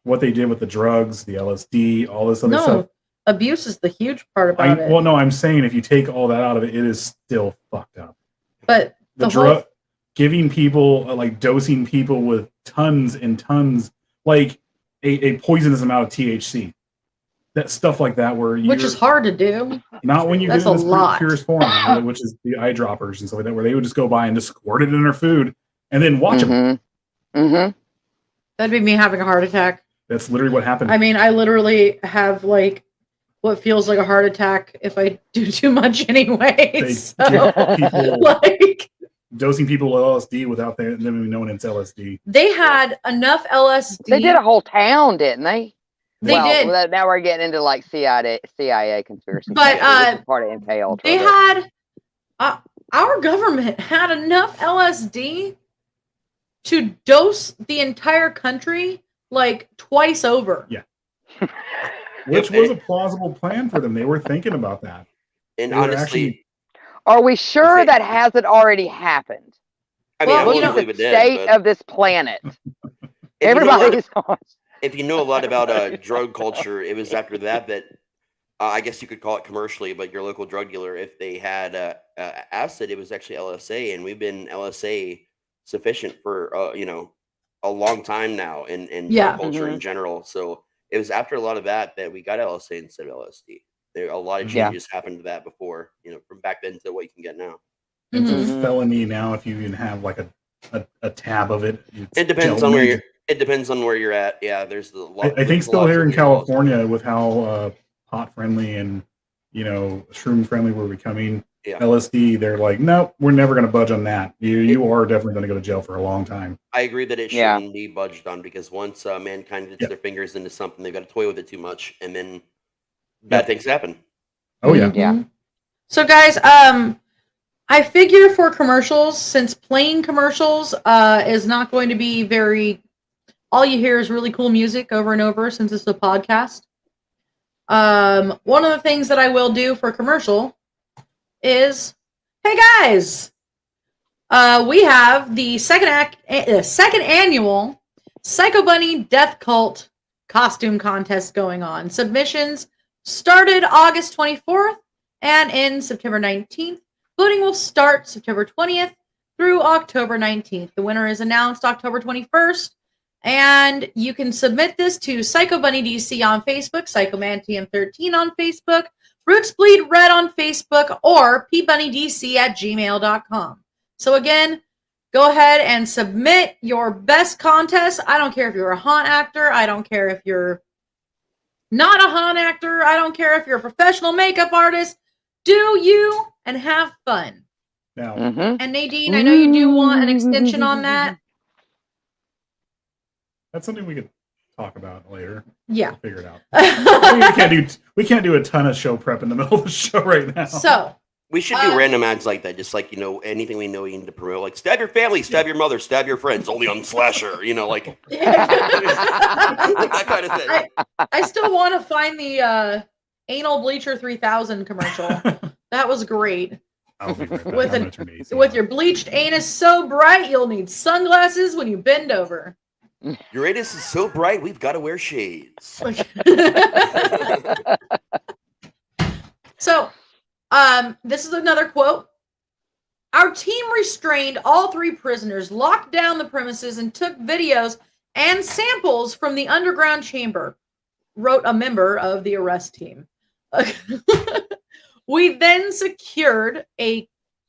What they did with the drugs, the LSD, all this other no stuff. abuse is the huge part about it. Well, no, I'm saying if you take all that out of it, it is still fucked up. But The the drug, whole giving people, like dosing people with tons and tons, like a poisonous amount of THC. That stuff like that, where you which is hard to do. not when you That's get in a this lot. purest form, which is the eyedroppers and stuff like that, where they would just go by and just squirt it in their food and then watch them. Mm-hmm. Mm-hmm. That'd be me having a heart attack. That's literally what happened. I mean, I literally have like what feels like a heart attack if I do too much anyway. They So, give people like dosing people with LSD without them even knowing it's LSD. they had enough LSD. They did a whole town, didn't they? They did. Now we're getting into like CIA conspiracy. But, theories, which is part of MK Ultra. They but- had our government had enough LSD to dose the entire country like twice over. Yeah. Which was a plausible plan for them. They were thinking about that. And They were honestly, actually- Are we sure Okay. that hasn't already happened? I mean, Well, I you wouldn't know- believe The it did. state But of this planet. if you know a lot- Everybody's on. if you know a lot about drug culture, it was after that I guess you could call it commercially, but your local drug dealer, if they had acid, it was actually LSA, and we've been LSA sufficient for a long time now in Yeah. drug culture Mhm. in general. So it was after a lot of that we got LSA instead of LSD. There a lot of Yeah. changes happened to that before, from back then to what you can get now. It's Mhm. a felony now if you even have like a tab of it. It's It depends gel on where weed. you're. It depends on where you're at. Yeah, there's a lot. I think there's a still lot here in of laws. California with how pot friendly and shroom friendly we're becoming. Yeah. LSD, they're like, nope, we're never going to budge on that. You are definitely going to go to jail for a long time. I agree that it Yeah. shouldn't be budged on because once mankind gets Yep. their fingers into something, they've got to toy with it too much, and then bad things happen. Oh yeah. Yeah. Mhm. So guys, I figure for commercials, since playing commercials is not going to be very, all you hear is really cool music over and over since it's a podcast. One of the things that I will do for commercial is, hey guys, we have the second annual Psycho Bunny Death Cult costume contest going on. Submissions started August 24th and end September 19th. Voting will start September 20th through October 19th. The winner is announced October 21st, and you can submit this to Psycho Bunny DC on Facebook, PsychoManTM13 on Facebook, Roots Bleed Red on Facebook, or pbunnydc@gmail.com. So again, go ahead and submit your best contest. I don't care if you're a haunt actor. I don't care if you're not a haunt actor. I don't care if you're a professional makeup artist. Do you and have fun. Now, Mm-hmm. And Nadine, I know you do want an extension on that. that's something we could talk about later. Yeah. We'll figure it out. I mean, we can't do a ton of show prep in the middle of the show right now. So, We should do random ads like that, just like anything we know you need to promote, like stab your family, stab your mother, stab your friends, only on Slasher. Like that kind of thing. I still want to find the Anal Bleacher 3000 commercial. That was great. I'll be right back. With I'm an- gonna turn the AC With on. your bleached anus so bright, you'll need sunglasses when you bend over. Uranus is so bright, we've got to wear shades. So, this is another quote. Our team restrained all 3 prisoners, locked down the premises, and took videos and samples from the underground chamber, wrote a member of the arrest team. We then secured a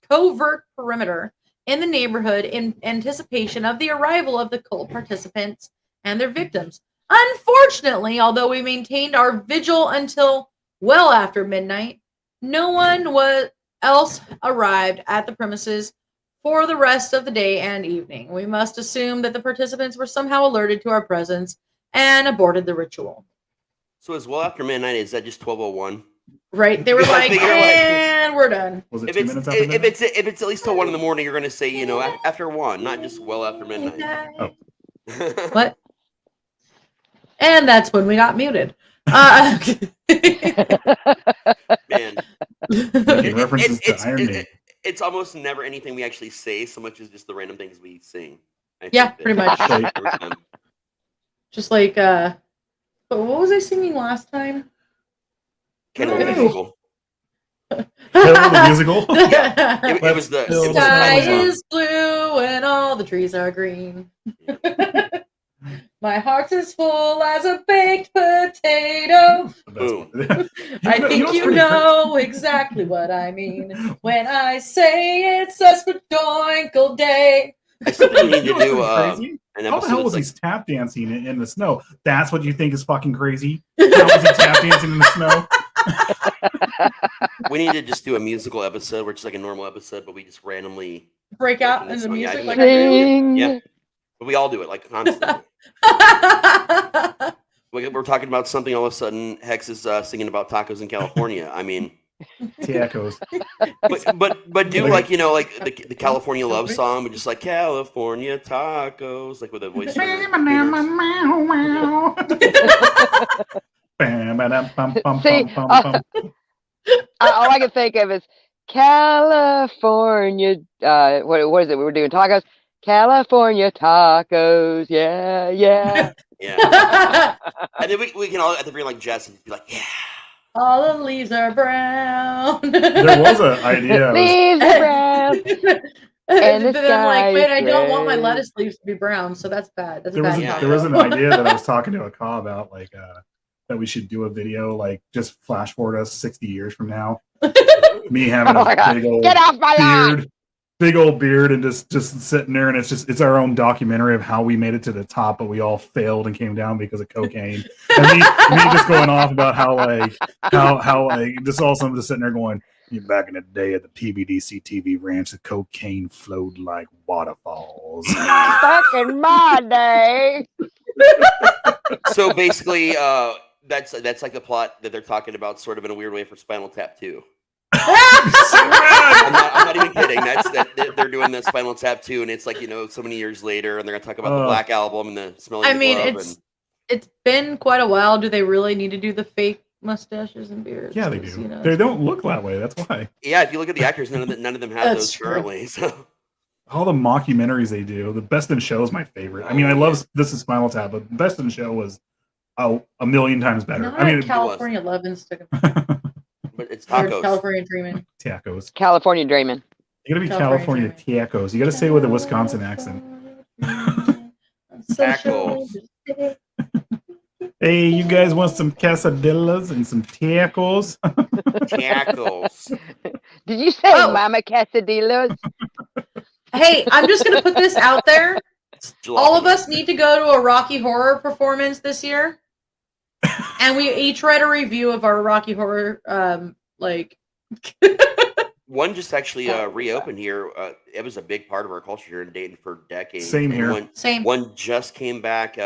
covert perimeter in the neighborhood in anticipation of the arrival of the cult participants and their victims. Unfortunately, although we maintained our vigil until well after midnight, no one else arrived at the premises for the rest of the day and evening. We must assume that the participants were somehow alerted to our presence and aborted the ritual. So as well after midnight, is that just 12:01? Right? They were Yeah, I like, figure, and we're done. Was it If 2 it's minutes after if midnight? it's at least till 1 in the morning, you're gonna say after 1, not just well after midnight. Oh. What? And that's when we got muted. Man, Making references to Iron Maiden. it's almost never anything we actually say, so much as just the random things we sing. I Yeah, think pretty that- much. Like, every time. Just like, but what was I singing last time? Cannibal Ooh. Musical. Cannibal the musical. It was the Let's it was the build Sky title song. is blue and all the trees are green. My heart's as full as a baked potato. The best Boom. one. I know- think what's you pretty know exactly what I mean when I say it's a spadoinkle day. I still think we need You to know do what's crazy? an How the hell episode. was Like, he tap dancing in the snow? That's what you think is fucking crazy? How was he tap dancing in the snow? we need to just do a musical episode, where it's like a normal episode, but we just randomly. Break out in This the one, yeah, music I like I do. Sing. Yeah. But we all do it like constantly. We're talking about something. All of a sudden, Hex is singing about tacos in California. I mean, Tacos. but do like like the California love song, but just like California tacos, like with a voice. See, all I can think of is California. What is it? We were doing tacos. California tacos. Yeah, yeah. Yeah, and then we can all at the very like Jess and be like, yeah. All the leaves are brown. There was an idea. Leaves are brown. And the But then I'm like, sky wait, is I don't want my gray. lettuce leaves to be brown, so that's bad. That's There a was bad Yeah. there was an combo. idea that I was talking to a call about, like that we should do a video, like just flash forward us 60 years from now, me having Oh my a God. big old Get off my lawn! beard, big old beard, and just sitting there, and it's our own documentary of how we made it to the top, but we all failed and came down because of cocaine. And me just going off about how just all some just sitting there going, back in the day at the PBDC TV ranch, the cocaine flowed like waterfalls. Back in my day. So basically, that's like the plot that they're talking about, sort of in a weird way, for Spinal Tap 2. I'm not even kidding. They're doing the Spinal Tap 2, and it's like, so many years later, and they're gonna talk about the Black Album and the Smelling I the mean, Glove, it's been quite a while. Do they really need to do the fake mustaches and beards? Yeah, they 'Cause, do. it's They don't look that way. That's why. yeah, if you look at the actors, none of them have That's those true. currently. So All the mockumentaries they do, the Best in Show is my favorite. I mean, I love This is Spinal Tap, but Best in Show was a million times better. Not I mean, California Lovins took but it's tacos. California Dreaming. tacos. California dreaming. You gotta be California California tacos. You gotta say it with a Wisconsin accent. Tacos. Hey, you guys want some quesadillas and some tacos? Tacos. Did you say Oh. Mama Quesadillas? Hey, I'm just gonna put this out there. All of Jalapeno. us need to go to a Rocky Horror performance this year, and we each write a review of our Rocky Horror. One just actually reopened here. It was a big part of our culture here in Dayton for decades. Same And here. Same. One just came back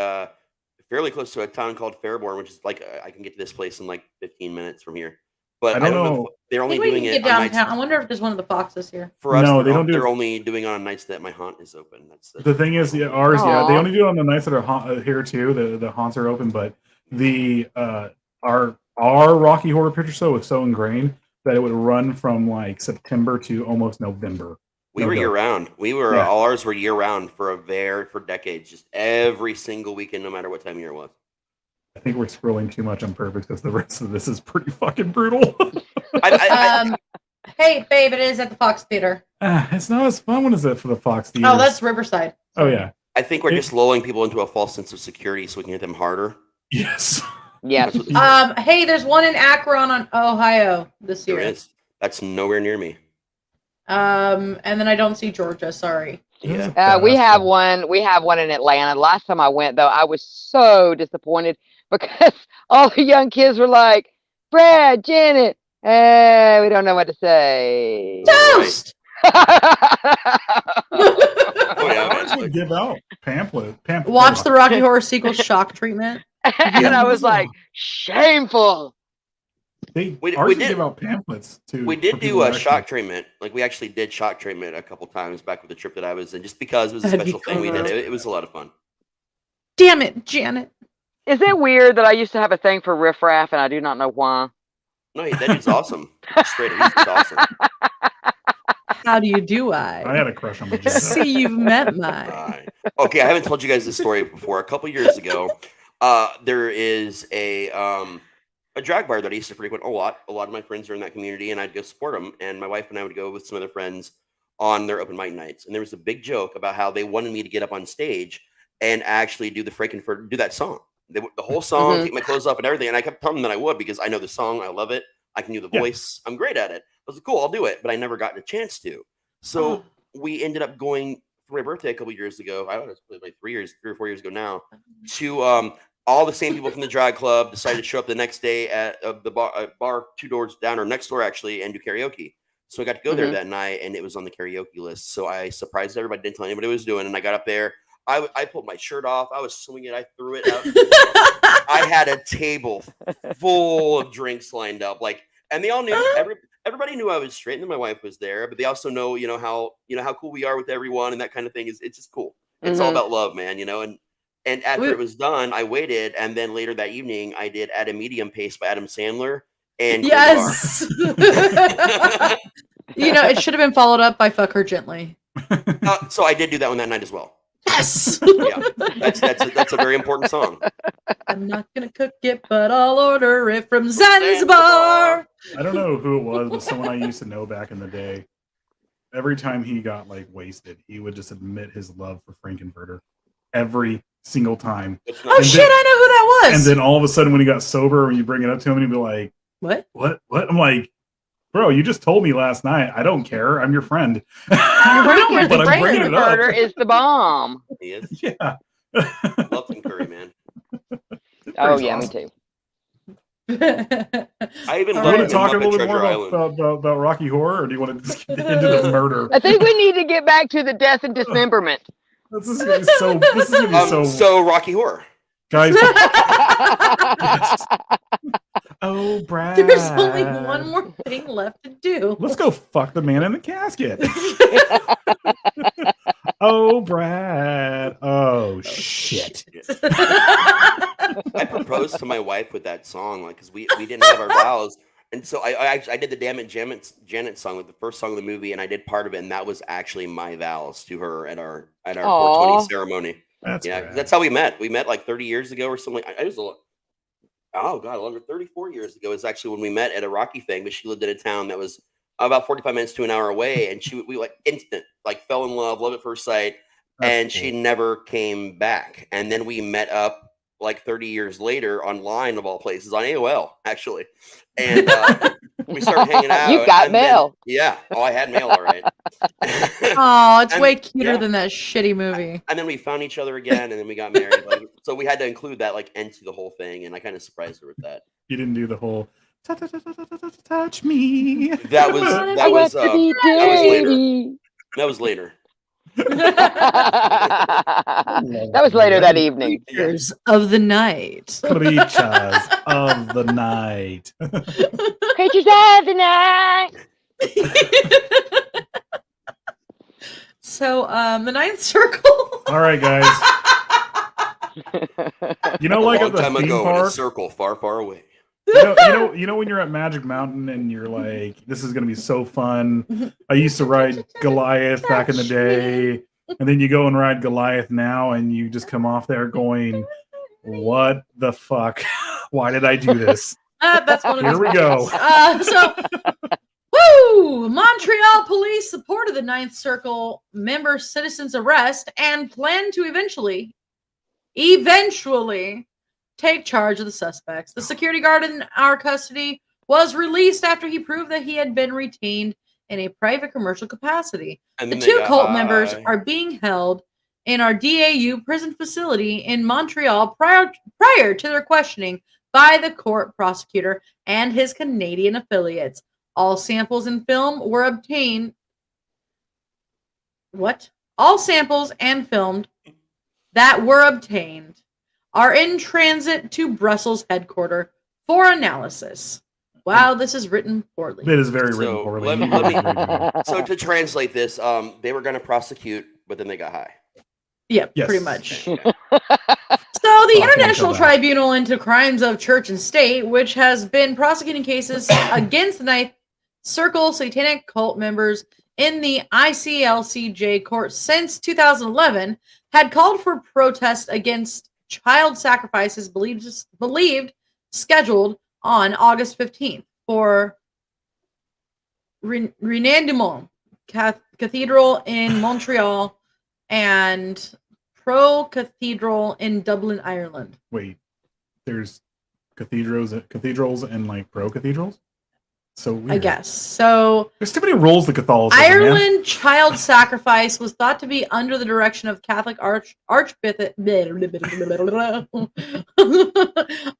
fairly close to a town called Fairborn, which is like I can get to this place in like 15 minutes from here. But I don't know. if they're I only think we doing can it get on nights. downtown. I wonder if there's one of the Foxes here. For us, No, they're, they don't do they're it. only doing it on nights that my haunt is open. That's The thing is, yeah, ours, they Aw. only do it on the nights that are here too. The haunts are open, but the our Rocky Horror Picture Show was so ingrained that it would run from like September to almost November. we No were joke. year round. We were Yeah. all ours were year round for decades, just every single weekend, no matter what time of year it was. I think we're scrolling too much on purpose because the rest of this is pretty fucking brutal. Hey, babe, it is at the Fox Theater. It's not as fun when it's for the Fox Theater. Oh, that's Riverside. Oh yeah. I think we're just lulling people into a false sense of security so we can hit them harder. Yes. Yes. That's what Hey, there's one in Akron, Ohio this there year. is. That's nowhere near me. And then I don't see Georgia. Sorry. Yeah. We have one. We have one in Atlanta. Last time I went, though, I was so disappointed because all the young kids were like, "Brad, Janet, we don't know what to say." Toast. Oh, yeah, Ours man. would give out pamphlet. Watch the Rocky Horror sequel Shock Treatment. And I was like, shameful. They We ours would did- give out pamphlets too. We for did people do a that shock actually- treatment. Like, we actually did shock treatment a couple times back with the trip that I was in, just because it was a That'd be special thing we did. cool. It was a lot of fun. Damn it, Janet. Is it weird that I used to have a thing for riffraff and I do not know why? No, that dude's awesome. Straight up, he's awesome. How do you do I I? had a crush on Magenta. See, you've met mine. Alright. Okay, I haven't told you guys this story before. A couple years ago, there is a drag bar that I used to frequent a lot. A lot of my friends are in that community, and I'd go support them. And my wife and I would go with some other friends on their open mic nights. And there was a big joke about how they wanted me to get up on stage and actually do do that song. The whole song, Mhm. take my clothes off and everything. And I kept telling them that I would because I know the song, I love it. I can do the Yeah. voice. I'm great at it. I was like, cool, I'll do it. But I never got a chance to. So we ended up going for my birthday a couple years ago. I don't know, it's like 3 or 4 years ago now. To all the same people from the drag club decided to show up the next day at the bar 2 doors down, or next door actually, and do karaoke. So I got to go there Mhm. that night, and it was on the karaoke list. So I surprised everybody, didn't tell anybody what I was doing, and I got up there. I pulled my shirt off. I was swinging. I threw it out. I had a table full of drinks lined up, and they all knew. Everybody knew I was straight, and then my wife was there. But they also know, how cool we are with everyone, and that kind of thing. It's just cool. It's all Mhm. about love, man. And after We- it was done, I waited, and then later that evening, I did At a Medium Pace by Adam Sandler and Yes. It should have been followed up by Fuck Her Gently. So I did do that one that night as well. Yes. Yeah, that's a very important song. I'm not gonna cook it, but I'll order it from Zanzibar. I don't know who it was, but someone I used to know back in the day. every time he got like wasted, he would just admit his love for Frankenfurter every single time. It's Oh not, shit! I know who that was. And then all of a sudden, when he got sober, when you bring it up to him, and he'd be like, what? "What? What?" I'm like, "Bro, you just told me last night. I don't care. I'm your friend." But Frankenfurter I'm bringing it up. Frankenfurter is the bomb. he is. Yeah. Love Tim Curry, man. Oh yeah, me too. I even Do All you love want the to talk a little Muppet bit more Treasure about, Island. about Rocky Horror, or do you want to just get into the murder? I think we need to get back to the death and dismemberment. This is gonna be so. This is gonna be So Rocky Horror. guys. Oh, Brad. There's only one more thing left to do. Let's go fuck the man in the casket. Oh, Brad. Oh, shit. I proposed to my wife with that song, like, because we didn't have our vows, and so I did the Damn It Janet song, like the first song of the movie, and I did part of it, and that was actually my vows to her at our 420 ceremony. That's Yeah, rad. that's how we met. We met like 30 years ago or something. I was oh god, longer, 34 years ago is actually when we met at a Rocky thing. But she lived in a town that was about 45 minutes to an hour away, and we like instant, like fell in love at first sight, That's and cool. she never came back. And then we met up like 30 years later online, of all places, on AOL actually, and we started hanging out. You got and then- mail. yeah. Oh, I had mail, all right. Oh, it's And- way cuter yeah. than that shitty movie. And then we found each other again, and then we got married. Like, so we had to include that like into the whole thing, and I kind of surprised her with that. You didn't do the whole touch me. That was that was later. That was later. That was later that evening. Creatures of the night. Creatures of the night. Creatures of the night. So, the ninth circle. All right, guys. You know, A like long at the time theme ago in a park, circle far, far away. you know when you're at Magic Mountain and you're like, this is gonna be so fun. I used to ride Goliath back in the day, and then you go and ride Goliath now, and you just come off there going, "What the fuck? Why did I do this?" That's one of Here his we go. Woo! Montreal police supported the Ninth Circle member citizen's arrest and plan to eventually take charge of the suspects. The security guard in our custody was released after he proved that he had been retained in a private commercial capacity. And The then they two got cult members high. are being held in our DAU prison facility in Montreal prior to their questioning by the court prosecutor and his Canadian affiliates. All samples and film were obtained. What? All samples and filmed that were obtained are in transit to Brussels headquarters for analysis. Wow, this is written poorly. It is very written So, poorly. let me- You let did me- a great job. So to translate this, they were going to prosecute, but then they got high. Yeah, Yes. pretty much. So the Fucking International come back. Tribunal into Crimes of Church and State, which has been prosecuting cases against the Ninth Circle satanic cult members in the ICLCJ court since 2011, had called for protests against child sacrifices believed scheduled on August 15th for Renardimont Cathedral in Montreal and Pro Cathedral in Dublin, Ireland. Wait, there's cathedrals and like pro cathedrals? So weird. I guess. So There's too many rules to Catholicism, man. Ireland child sacrifice was thought to be under the direction of Catholic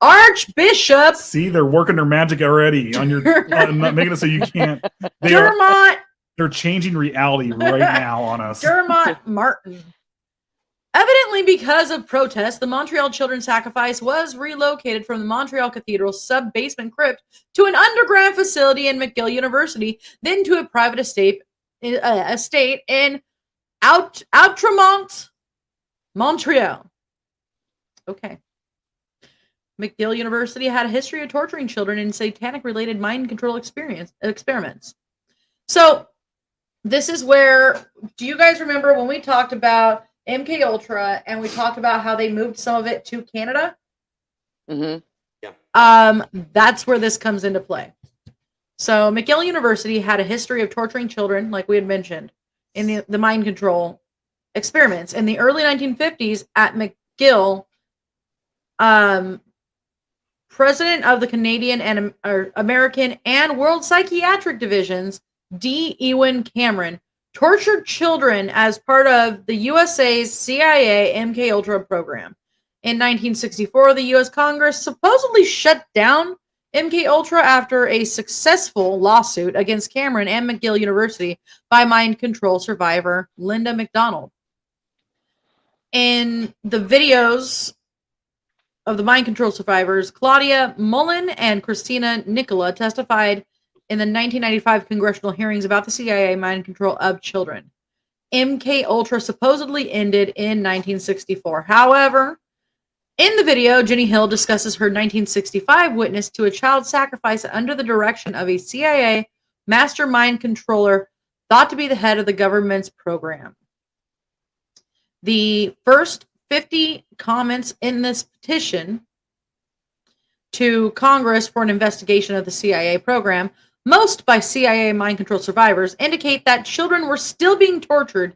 Archbishop See, they're working their magic already on your not making it so you can't. They're changing reality right now on us. Dermot Martin. Evidently, because of protests, the Montreal Children's Sacrifice was relocated from the Montreal Cathedral's sub-basement crypt to an underground facility in McGill University, then to a private estate in Outremont, Montreal. Okay. McGill University had a history of torturing children in satanic-related mind control experiments. So, this is where, do you guys remember when we talked about MK Ultra and we talked about how they moved some of it to Canada? Mm-hmm. That's where this comes into play. So McGill University had a history of torturing children, like we had mentioned, in the mind control experiments. In the early 1950s at McGill, president of the Canadian and American and World Psychiatric Divisions, D. Ewan Cameron, tortured children as part of the USA's CIA MK-Ultra program. In 1964, the U.S. Congress supposedly shut down MK-Ultra after a successful lawsuit against Cameron and McGill University by mind control survivor Linda McDonald. In the videos of the mind control survivors, Claudia Mullen and Christina Nicola testified in the 1995 congressional hearings about the CIA mind control of children. MK-Ultra supposedly ended in 1964. However, in the video, Jenny Hill discusses her 1965 witness to a child sacrifice under the direction of a CIA master mind controller thought to be the head of the government's program. The first 50 comments in this petition to Congress for an investigation of the CIA program, most by CIA mind control survivors, indicate that children were still being tortured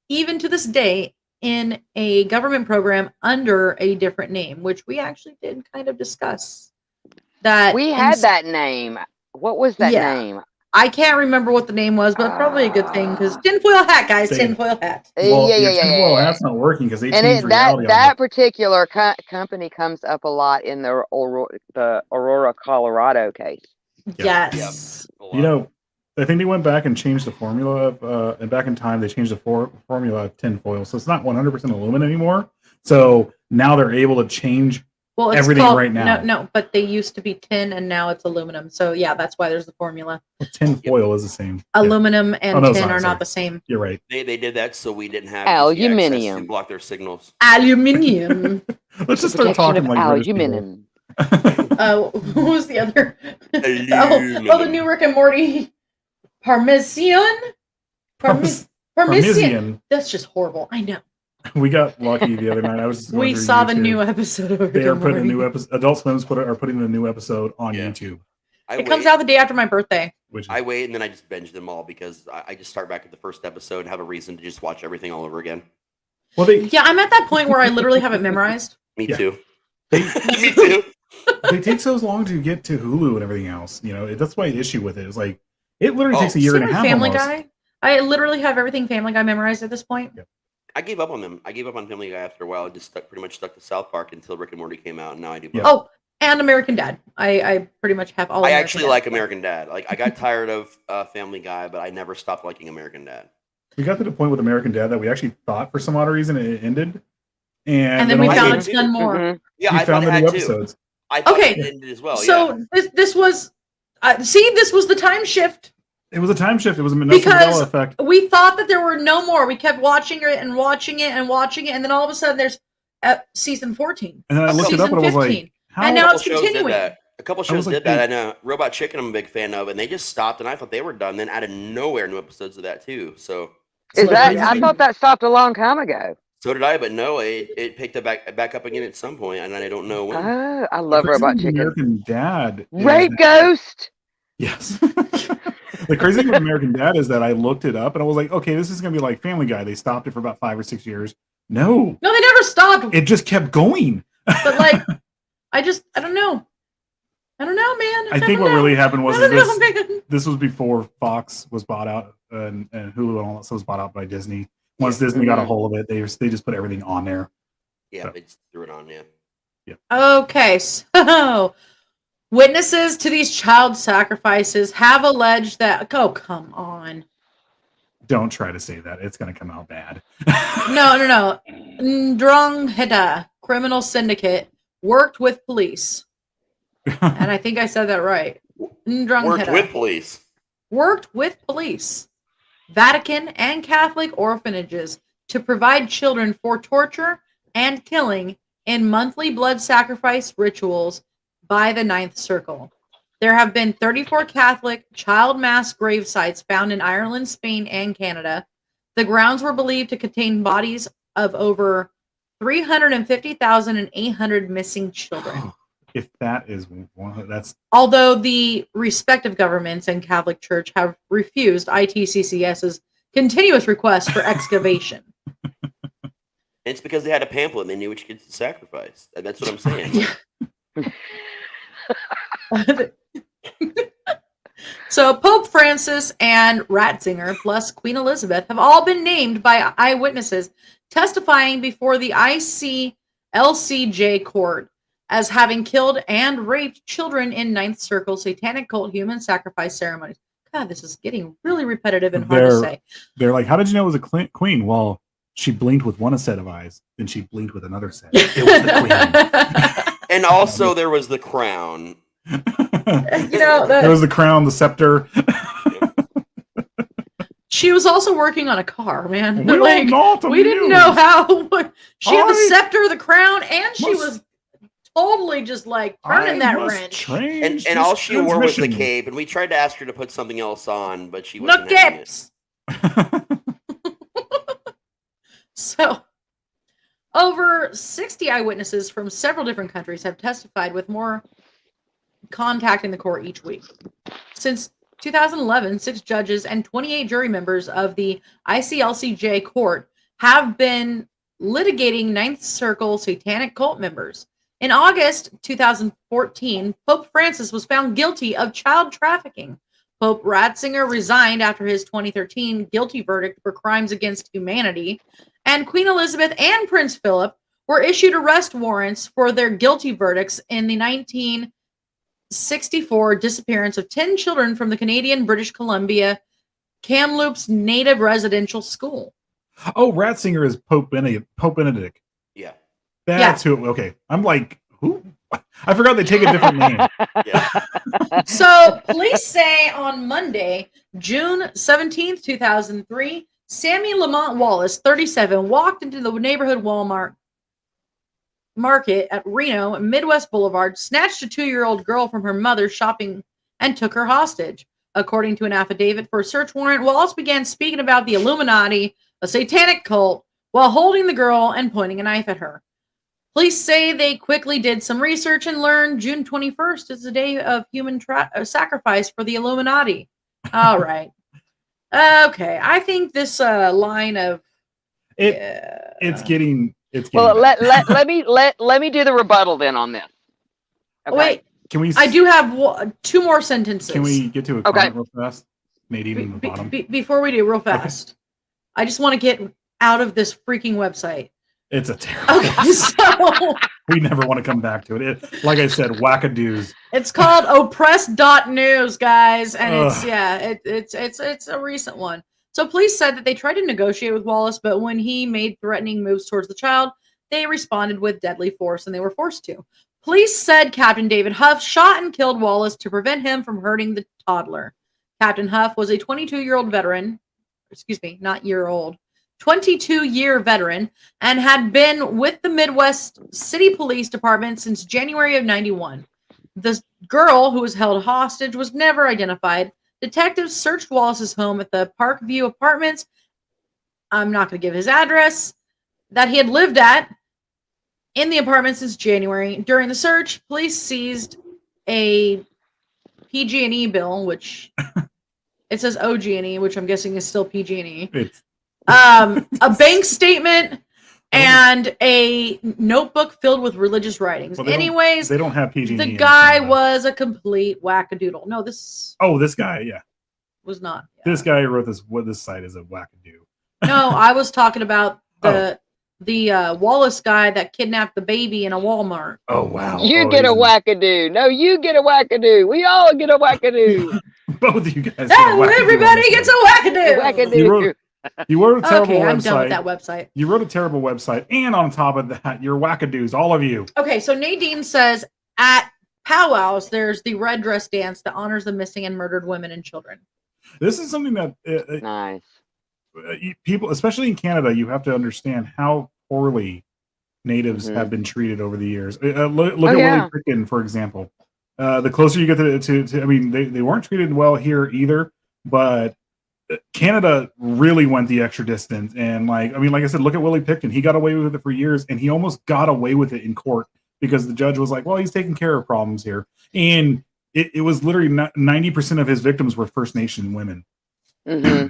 even to this day in a government program under a different name, which we actually did kind of discuss. That We had that name. What was that name? I can't remember what the name was, but probably a good thing because tinfoil hat, guys, Same. tinfoil hat. Well, yeah. Well, that's not working because they And changed reality on that particular company comes up a lot in the Aurora, Colorado case. Yeah. Yes. You know, I think they went back and changed the formula of, and back in time they changed the formula of tinfoil, so it's not 100% aluminum anymore. So now they're able to change Well, it's everything called, right now. No, but they used to be tin and now it's aluminum. So yeah, that's why there's the formula. Tinfoil is the same. Aluminum and Oh, no, tin sorry, are sorry. not the same. You're right. They did that so we didn't have easy access Aluminium. to block their signals. Aluminium. Let's just start talking like British people. aluminum. Who was the other? Aluminum. Oh, the new Rick and Morty. Parmesan? Parmesan. That's just horrible. I know. We got lucky the other night. I was just going We through saw the YouTube. new episode of Rick They are and putting a Morty. new episode. Adult Swim's are putting the new episode on Yeah. YouTube. It comes out the day after my birthday. Which I wait and then I just binge them all because I just start back at the first episode and have a reason to just watch everything all over again. well, they Yeah, I'm at that point where I literally have it memorized. Me Yeah. too. they Me too. they take so long to get to Hulu and everything else. You know, that's my issue with it. It's like it literally Oh, takes a year Same and a with half. Family almost. Guy. I literally have everything Family Guy memorized at this point. Yep. I gave up on them. I gave up on Family Guy after a while. I just pretty much stuck to South Park until Rick and Morty came out, and now I do both. Yeah. Oh, and American Dad. I pretty much have all. I American actually Dad. like American Dad. Like I got tired of Family Guy, but I never stopped liking American Dad. We got to the point with American Dad that we actually thought for some odd reason it ended, And then we all of a found sudden it's done more. Mhm. Yeah, we I thought found it the had new too. episodes. I thought Okay, it ended as well. So this was this was the time shift. It was a time shift. It was a Nelson Because Mandela effect. we thought that there were no more. We kept watching it and watching it and watching it, and then all of a sudden there's season 14, And then I looked it up season and I was 15. like, how? And A now couple it's shows continuing. did that. A couple I shows was like, did that. I know Robot Chicken. I'm a big fan of, and they just stopped. And I thought they were done. Then out of nowhere, new episodes of that too. So Is that? crazy I thing- thought that stopped a long time ago. so did I. But no, it picked it back up again at some point, and I don't know when. Oh, I love the crazy Robot thing with Chicken. American Dad. is Rape that- Ghost. Yes. The crazy thing with American Dad is that I looked it up and I was like, okay, this is going to be like Family Guy. They stopped it for about 5 or 6 years. No, No, they never stopped. it just kept going. But like, I don't know. I don't know, man. I think what really happened was I don't know, this. man. This was before Fox was bought out and Hulu and all that stuff was bought out by Disney. Once Disney got a hold of it, they just put everything on there. Yeah, they just threw it on. Yeah. Okay, so witnesses to these child sacrifices have alleged that. Oh, come on. Don't try to say that; it's going to come out bad. No. Ndrangheta criminal syndicate worked with police, and I think I said that right. Ndrangheta Worked with police. worked with police, Vatican, and Catholic orphanages to provide children for torture and killing in monthly blood sacrifice rituals by the Ninth Circle. There have been 34 Catholic child mass grave sites found in Ireland, Spain, and Canada. The grounds were believed to contain bodies of over 350,800 missing children. if that is one, that's Although the respective governments and Catholic Church have refused ITCCS's continuous request for excavation. It's because they had a pamphlet and they knew which kids to sacrifice. And that's what I'm saying. So Pope Francis and Ratzinger plus Queen Elizabeth have all been named by eyewitnesses testifying before the ICLCJ court as having killed and raped children in Ninth Circle satanic cult human sacrifice ceremonies. God, this is getting really repetitive and hard to say. they're like, how did you know it was a queen? Well, she blinked with one set of eyes, then she blinked with another set. It was the queen. And also there was the crown. There was the crown, the scepter. She was also working on a car, man. We Like, don't know we didn't know how. She had the I scepter, the crown, and she must- was totally just like turning that wrench. And all she wore was the cape, and we tried to ask her to put something else on, but she No wasn't having it. capes. So, over 60 eyewitnesses from several different countries have testified, with more contacting the court each week. Since 2011, 6 judges and 28 jury members of the ICLCJ court have been litigating Ninth Circle satanic cult members. In August 2014, Pope Francis was found guilty of child trafficking. Pope Ratzinger resigned after his 2013 guilty verdict for crimes against humanity, and Queen Elizabeth and Prince Philip were issued arrest warrants for their guilty verdicts in the 1964 disappearance of 10 children from the Canadian British Columbia Kamloops Native Residential School. Oh, Ratzinger is Pope Benedict. Yeah. That's who. Okay, I'm like, who? I forgot they take a different name. Yeah. So, police say on Monday, June 17th, 2003, Sammy Lamont Wallace, 37, walked into the neighborhood Walmart market at Reno Midwest Boulevard, snatched a 2-year-old girl from her mother shopping, and took her hostage. According to an affidavit for a search warrant, Wallace began speaking about the Illuminati, a satanic cult, while holding the girl and pointing a knife at her. Police say they quickly did some research and learned June 21st is the day of human sacrifice for the Illuminati. All right. Okay. I think this line of It's getting. Well, let me do the rebuttal then on this. Okay. Wait. Can we? I do have 2 more sentences. Can we get to a comment real fast? Nadine in the bottom. Before we do, real fast. Okay. I just want to get out of this freaking website. It's a terrible. Okay, so we never want to come back to it. Like I said, wackadoos. It's called oppressed.news, guys, and it's a recent one. So police said that they tried to negotiate with Wallace, but when he made threatening moves towards the child, they responded with deadly force, and they were forced to. Police said Captain David Huff shot and killed Wallace to prevent him from hurting the toddler. Captain Huff was a 22-year-old veteran, 22-year veteran, and had been with the Midwest City Police Department since January of 91. The girl who was held hostage was never identified. Detectives searched Wallace's home at the Parkview Apartments. I'm not going to give his address that he had lived at in the apartment since January. During the search, police seized a PG&E bill, which it says OG&E, which I'm guessing is still PG&E. A bank statement and a notebook filled with religious writings. Well, anyways, they don't have PG&E. The guy was a complete wackadoodle. No, this guy, yeah, was not. Yeah. This guy wrote this. What this site is a wackadoo. No, I was talking about the Wallace guy that kidnapped the baby in a Walmart. Oh wow! You get a wackadoo. No, you get a wackadoo. We all get a wackadoo. Both of you guys. Everybody gets a wackadoo. Wackadoo. You wrote a terrible website. I'm done with that website. You wrote a terrible website, and on top of that, you're wackadoos, all of you. Okay, so Nadine says at powwows, there's the red dress dance that honors the missing and murdered women and children. This is something that nice people, especially in Canada, you have to understand how poorly natives have been treated over the years. Look at Willie Pickin, for example. The closer you get to I mean, they weren't treated well here either, but Canada really went the extra distance. And like I said, look at Willie Picton. He got away with it for years, and he almost got away with it in court because the judge was like, well, he's taking care of problems here. And it was literally 90% of his victims were First Nation women. Hmm.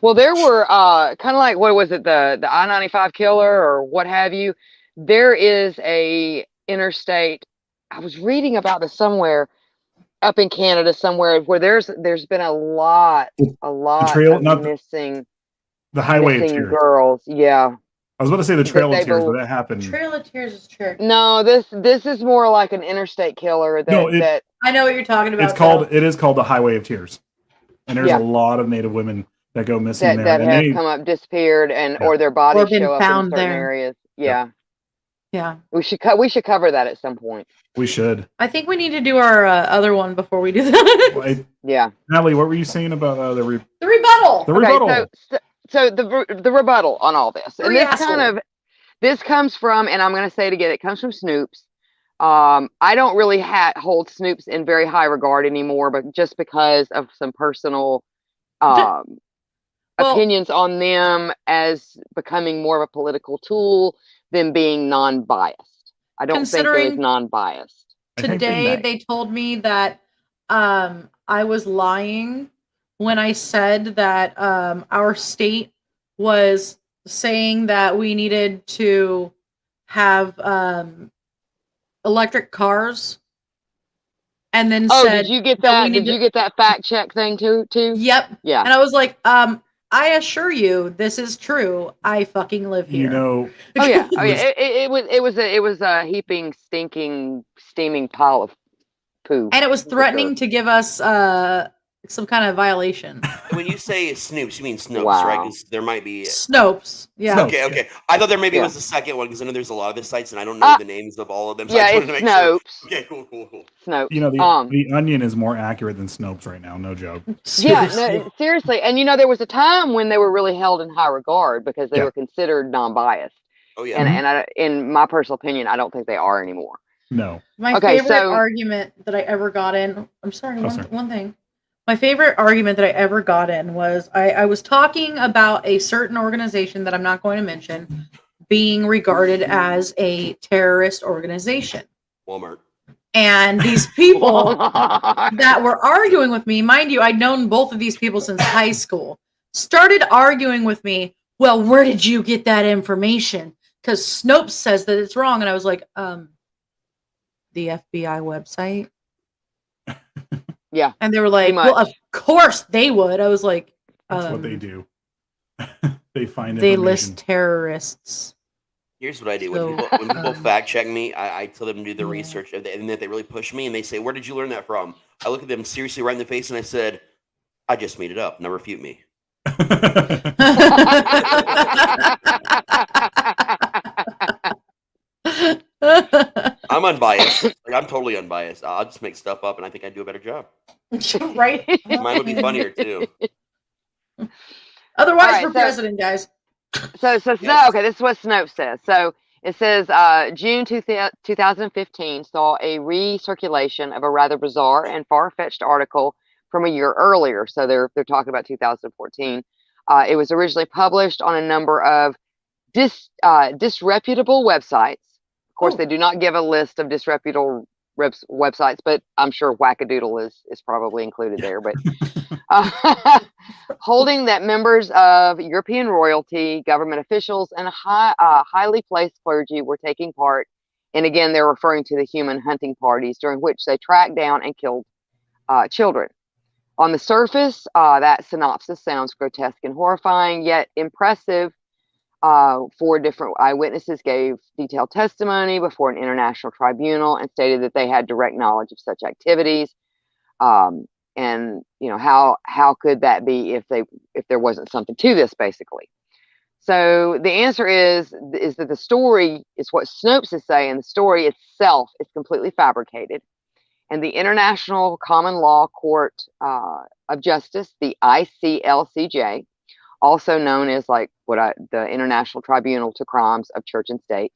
Well, there were kind of like, what was it, the I-95 killer or what have you. There is a interstate. I was reading about this somewhere up in Canada somewhere where there's been a lot trail- of not the- missing The Highway of missing Tears. girls. Yeah. I was about to say the Trail They of Tears, bel- but that happened. Trail of Tears is true. No, this is more like an interstate killer that No, it- that I know what you're talking about. It is called the Highway of Tears. And there's Yeah. a lot of Native women that go missing there. that And have they- come up disappeared and Yeah. or their bodies Or been show up in found certain there. areas. Yeah. Yeah. We should cover that at some point. we should. I think we need to do our other one before we do that. Well, Yeah. Natalie, what were you saying about The rebuttal. the rebuttal? Okay, so the rebuttal on all this, and this Asshole. this comes from, and I'm going to say it again, it comes from Snoops. I don't really hold Snoops in very high regard anymore, but just because of some personal Well- opinions on them as becoming more of a political tool than being non-biased. I don't think they're as Considering- non-biased. I think Today they- they told me that I was lying when I said that our state was saying that we needed to have electric cars, and then Oh, said, did you get that we that? need Did you to- get that fact check thing too? "Yep," Yeah. and I was like, I assure you, this is true. I fucking live here. You know, Oh yeah. Oh yeah. It was a heaping, stinking, steaming pile of poo. And it was For threatening sure. to give us some kind of violation. When you say Snoops, you mean Snopes, Wow. right? Because there might be. Snopes. Yeah. Snopes. Okay. I thought there maybe Yeah. was the second one because I know there's a lot of the sites and I don't know the names of all of them. So I Yeah, just it's wanted to make sure. Snopes. Okay, cool. Snopes. you know Um, the Onion is more accurate than Snopes right now. No joke. Yeah, Seriously. no, seriously. And there was a time when they were really held in high regard because they Yeah. were considered non-biased. Oh yeah. And in my personal opinion, I don't think they are anymore. No. My Okay, favorite so- argument that I ever got in. I'm sorry, Oh, sorry. one thing. My favorite argument that I ever got in was I was talking about a certain organization that I'm not going to mention being regarded as a terrorist organization. Walmart. And these people that were arguing with me, mind you, I'd known both of these people since high school, started arguing with me. Well, where did you get that information? Because Snopes says that it's wrong. And I was like, the FBI website. Yeah, And they were like, pretty well, of much. course they would. I was like, That's what they do. They find They information. list terrorists. Here's what I do So, when people um, fact check me. I tell them to do the yeah. research, and then they really push me, and they say, "Where did you learn that from?" I look at them seriously right in the face, and I said, "I just made it up. Now refute me." I'm unbiased. Like, I'm totally unbiased. I'll just make stuff up, and I think I do a better job. Right? Mine would be funnier too. Otherwise, All right, for so- president, guys. So Yes. okay, this is what Snopes says. So it says June 2015 saw a recirculation of a rather bizarre and far-fetched article from a year earlier. So they're talking about 2014. It was originally published on a number of disreputable websites. Of course, Oh. they do not give a list of disreputable websites, but I'm sure Wackadoodle is probably included there. But holding that members of European royalty, government officials, and highly placed clergy were taking part. And again, they're referring to the human hunting parties during which they tracked down and killed children. On the surface, that synopsis sounds grotesque and horrifying, yet impressive. 4 different eyewitnesses gave detailed testimony before an international tribunal and stated that they had direct knowledge of such activities. And how could that be if there wasn't something to this, basically? So the answer is that the story is what Snopes is saying. The story itself is completely fabricated, and the International Common Law Court of Justice, the ICLCJ, also known as the International Tribunal to Crimes of Church and State,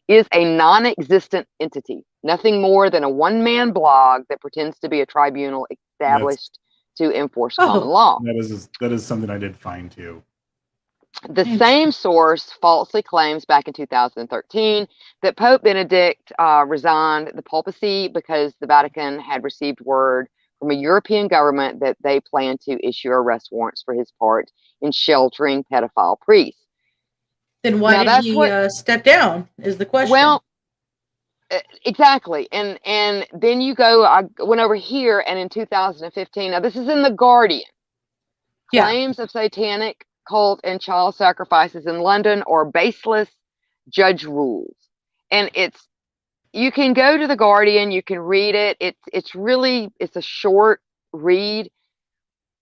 is a non-existent entity, nothing more than a one-man blog that pretends to be a tribunal established to enforce common law. That is something I did find too. The same source falsely claims back in 2013 that Pope Benedict resigned the papacy because the Vatican had received word from a European government that they planned to issue arrest warrants for his part in sheltering pedophile priests. Then why did he step down? Is the question. Well, exactly. And then I went over here, and in 2015, now this is in The Guardian. Claims of satanic cult and child sacrifices in London are baseless, judge rules. And you can go to The Guardian, you can read it. It's a short read.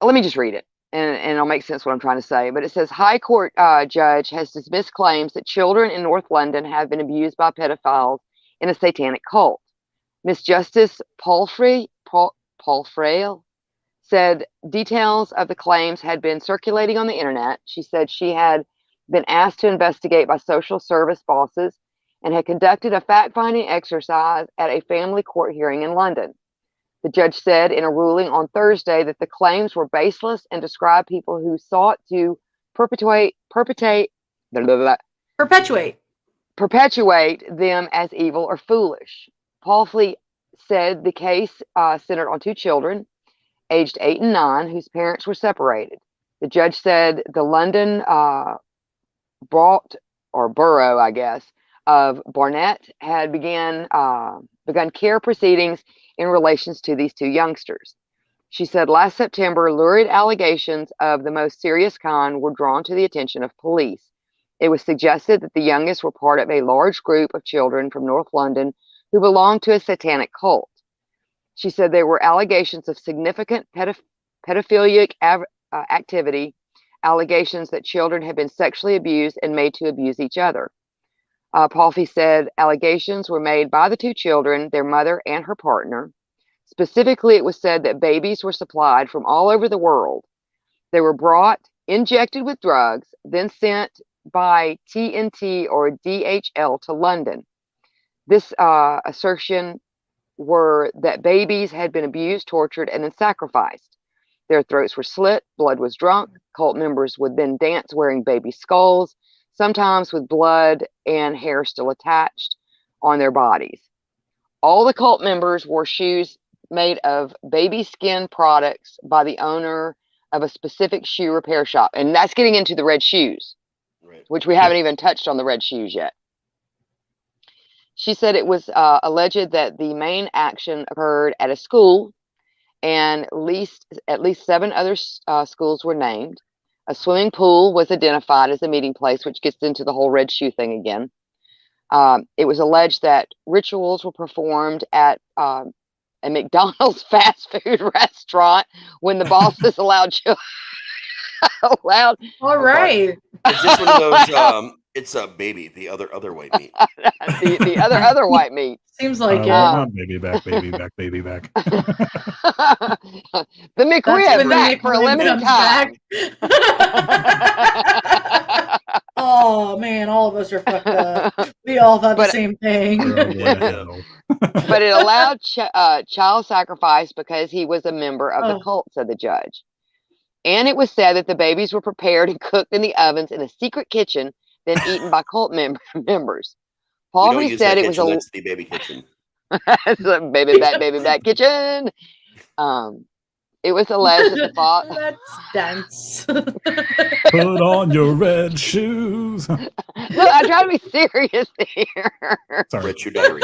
Let me just read it, and it'll make sense what I'm trying to say. But it says, High Court judge has dismissed claims that children in North London have been abused by pedophiles in a satanic cult. Miss Justice Palfrey said details of the claims had been circulating on the internet. She said she had been asked to investigate by social service bosses and had conducted a fact-finding exercise at a family court hearing in London. The judge said in a ruling on Thursday that the claims were baseless and described people who sought to perpetuate them as evil or foolish. Palfrey said the case centered on two children, aged 8 and 9, whose parents were separated. The judge said the London borough, I guess, of Barnet had begun care proceedings in relations to these two youngsters. She said last September, lurid allegations of the most serious kind were drawn to the attention of police. It was suggested that the youngest were part of a large group of children from North London who belonged to a satanic cult. She said there were allegations of significant pedophilic activity, allegations that children had been sexually abused and made to abuse each other. Palfrey said allegations were made by the two children, their mother, and her partner. Specifically, it was said that babies were supplied from all over the world. They were brought, injected with drugs, then sent by TNT or DHL to London. This assertion were that babies had been abused, tortured, and then sacrificed. Their throats were slit, blood was drunk. Cult members would then dance wearing baby skulls, sometimes with blood and hair still attached on their bodies. All the cult members wore shoes made of baby skin products by the owner of a specific shoe repair shop. And that's getting into the red shoes, right, which we haven't even touched on the red shoes yet. She said it was alleged that the main action occurred at a school, and at least 7 other schools were named. A swimming pool was identified as a meeting place, which gets into the whole red shoe thing again. It was alleged that rituals were performed at a McDonald's fast food restaurant when the bosses allowed All right. It's just one of those. It's a baby, the other white meat. the other white meat. Seems like baby back. The McRib back for a limited time. Oh man, all of us are fucked up. We all thought the same thing. But it allowed child sacrifice because he was a member of the cult, said the judge. And it was said that the babies were prepared and cooked in the ovens in a secret kitchen, then eaten by cult members. Palfrey said it was that's the baby kitchen. baby back kitchen. It was alleged that the father. Let's dance. Put on your red shoes. Look, I try to be serious here. Sorry. Read your diary.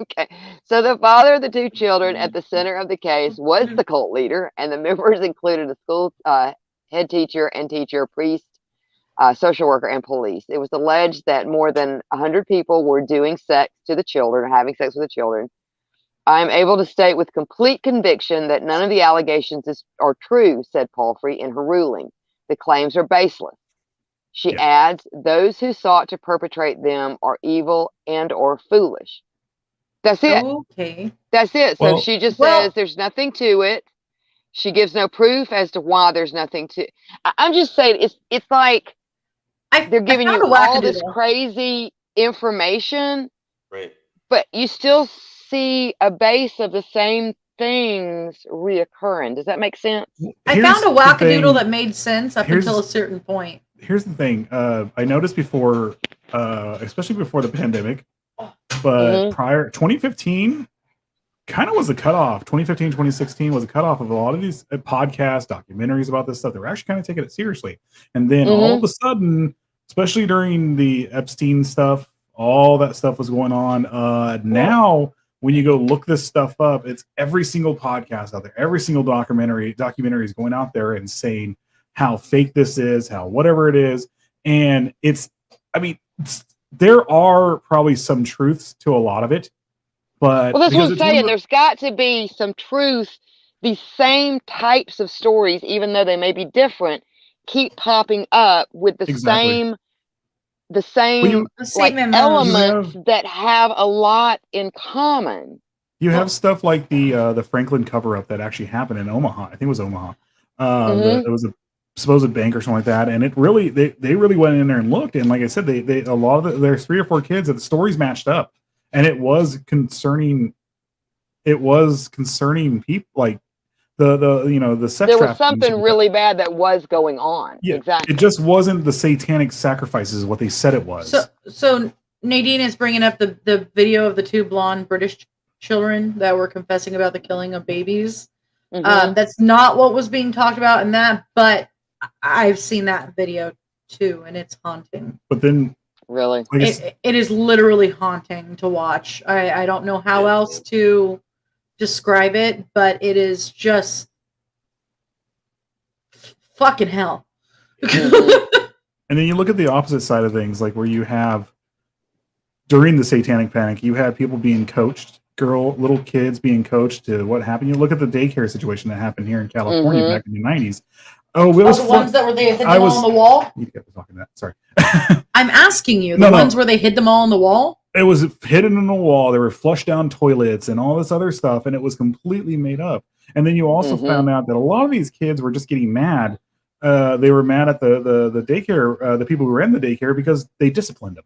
Okay. So the father of the two children at the center of the case was the cult leader, and the members included a school head teacher and teacher, priest, social worker, and police. It was alleged that more than 100 people were doing sex to the children, or having sex with the children. I am able to state with complete conviction that none of the allegations are true, said Palfrey in her ruling. The claims are baseless. She adds, those who sought to perpetrate them are evil and or foolish. That's it. Okay. That's it. So she just says there's nothing to it. She gives no proof as to why there's nothing to. I'm just saying it's like they're giving you all this crazy information, right? But you still see a base of the same things reoccurring. Does that make sense? I found a wackadoodle that made sense up until a certain point. here's the thing. I noticed before, especially before the pandemic, but prior 2015 kind of was the cutoff. 2015, 2016 was a cutoff of a lot of these podcasts, documentaries about this stuff. They were actually kind of taking it seriously. And then all of a sudden, especially during the Epstein stuff, all that stuff was going on. Now, when you go look this stuff up, it's every single podcast out there, every single documentary is going out there and saying how fake this is, how whatever it is. And there are probably some truths to a lot of it. But well, that's what I'm saying. There's got to be some truth. These same types of stories, even though they may be different, keep popping up with the same elements that have a lot in common. You have stuff like the Franklin cover-up that actually happened in Omaha. I think it was Omaha. It was a supposed bank or something like that, and it really they really went in there and looked. And like I said, they a lot of there's 3 or 4 kids that the stories matched up. And it was concerning. It was concerning people, like the sex. There was something really bad that was going on. Yeah, exactly. It just wasn't the satanic sacrifices what they said it was. So Nadine is bringing up the video of the 2 blonde British children that were confessing about the killing of babies. That's not what was being talked about in that, but I've seen that video too, and it's haunting. But then. Really, it is literally haunting to watch. I don't know how else to describe it, but it is just fucking hell. And then you look at the opposite side of things, like where you have during the satanic panic, you had people being coached, little kids being coached to what happened. You look at the daycare situation that happened here in California back in the 90s. Oh, it was the ones that were they hid them all on the wall. You kept talking that. Sorry. I'm asking you, the ones where they hid them all on the wall? It was hidden in the wall. There were flush down toilets and all this other stuff, and it was completely made up. And then you also found out that a lot of these kids were just getting mad. They were mad at the daycare, the people who ran the daycare, because they disciplined them.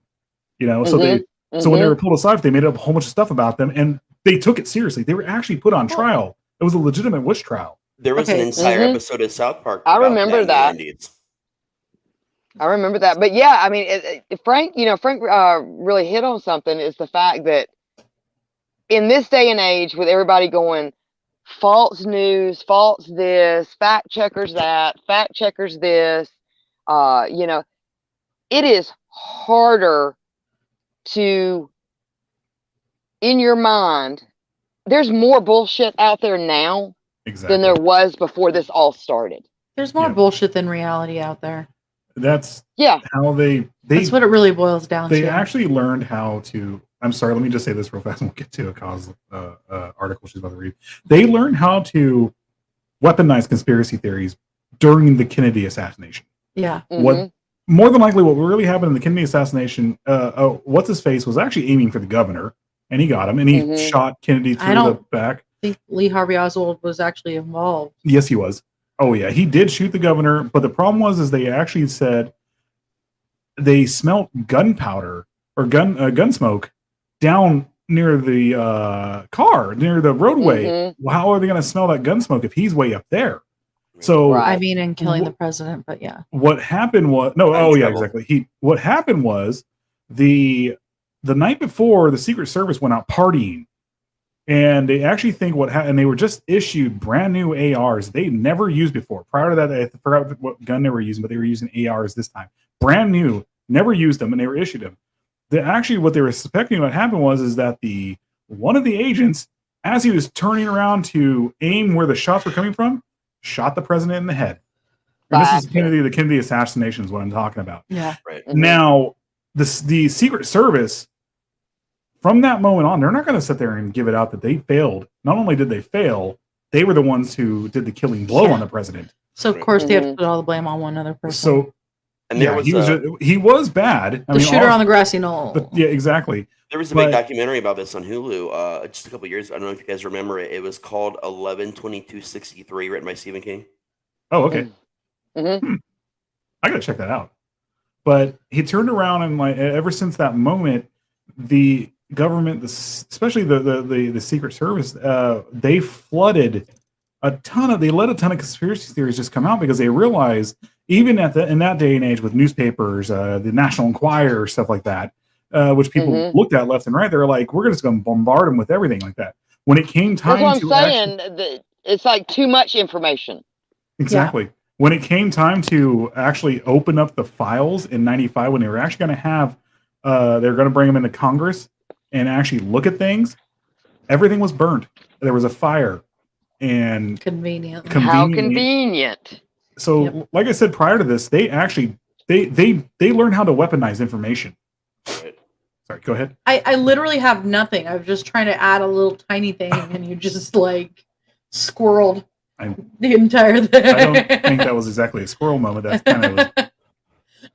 So so when they were pulled aside, they made up a whole bunch of stuff about them, and they took it seriously. They were actually put on trial. It was a legitimate witch trial. There was an entire episode of South Park. I remember that. I remember that. But yeah, I mean, Frank really hit on something, is the fact that in this day and age, with everybody going false news, false this, fact checkers that, fact checkers this, it is harder to, in your mind, there's more bullshit out there now than there was before this all started. There's more bullshit than reality out there. That's how that's what it really boils down to. They actually learned how to. I'm sorry, let me just say this real fast, and we'll get to a cause article she's about to read. They learned how to weaponize conspiracy theories during the Kennedy assassination. Yeah. What more than likely what really happened in the Kennedy assassination? What's his face was actually aiming for the governor, and he got him, and he shot Kennedy through the back. I think Lee Harvey Oswald was actually involved. Yes, he was. Oh yeah, he did shoot the governor, but the problem was they actually said they smelt gunpowder or gun smoke down near the car, near the roadway. Well, how are they going to smell that gun smoke if he's way up there? So I mean, and killing the president, but yeah. What happened was exactly. What happened was the night before, the Secret Service went out partying. And they actually think and they were just issued brand new ARs they never used before. Prior to that, I forgot what gun they were using, but they were using ARs this time. Brand new, never used them, and they were issued them. Actually, what they were suspecting what happened was that one of the agents, as he was turning around to aim where the shots were coming from, shot the president in the head. And this is the Kennedy assassination is what I'm talking about. Yeah. Right. Now, the Secret Service, from that moment on, they're not going to sit there and give it out that they failed. Not only did they fail, they were the ones who did the killing blow on the president. So of course they have to put all the blame on one other person. So, and he was bad. The shooter on the grassy knoll. Yeah, exactly. There was a big documentary about this on Hulu just a couple years ago. I don't know if you guys remember it. It was called 11/22/63, written by Stephen King. Oh, okay. I gotta check that out. But he turned around and ever since that moment, the government, especially the Secret Service, they let a ton of conspiracy theories just come out because they realized even in that day and age with newspapers, the National Enquirer, stuff like that, which people looked at left and right, they're like, we're just going to bombard them with everything like that. When it came time That's what I'm saying. It's like too much information. Exactly. When it came time to actually open up the files in 95, when they were actually going to have, they were going to bring them into Congress and actually look at things, everything was burned. There was a fire. And Convenient. How convenient. So, like I said prior to this, they actually they learned how to weaponize information. Right. Sorry, go ahead. I literally have nothing. I was just trying to add a little tiny thing, and you just like squirreled the entire thing. I don't think that was exactly a squirrel moment. That's kind of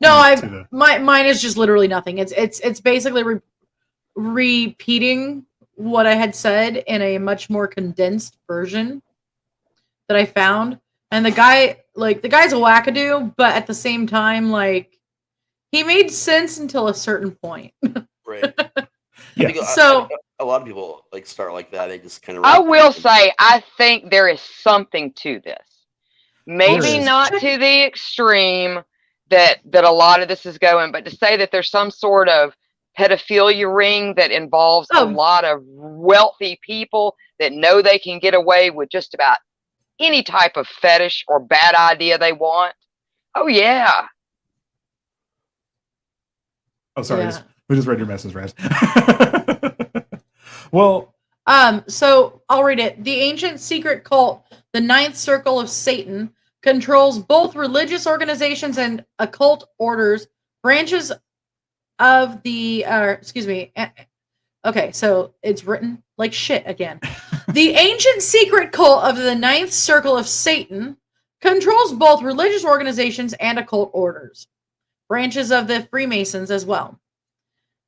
no. Mine is just literally nothing. It's basically repeating what I had said in a much more condensed version that I found. And the guy's a wackadoo, but at the same time, like, he made sense until a certain point. Right. Yeah. So a lot of people like start like that. They just kind of. I will say, I think there is something to this. Maybe not to the extreme that a lot of this is going, but to say that there's some sort of pedophilia ring that involves a lot of wealthy people that know they can get away with just about any type of fetish or bad idea they want. Oh yeah. Oh, sorry. We just read your message, Raz. Well, so I'll read it. The ancient secret cult, the Ninth Circle of Satan, controls both religious organizations and occult orders, branches of the okay, so it's written like shit again. The ancient secret cult of the Ninth Circle of Satan controls both religious organizations and occult orders, branches of the Freemasons as well.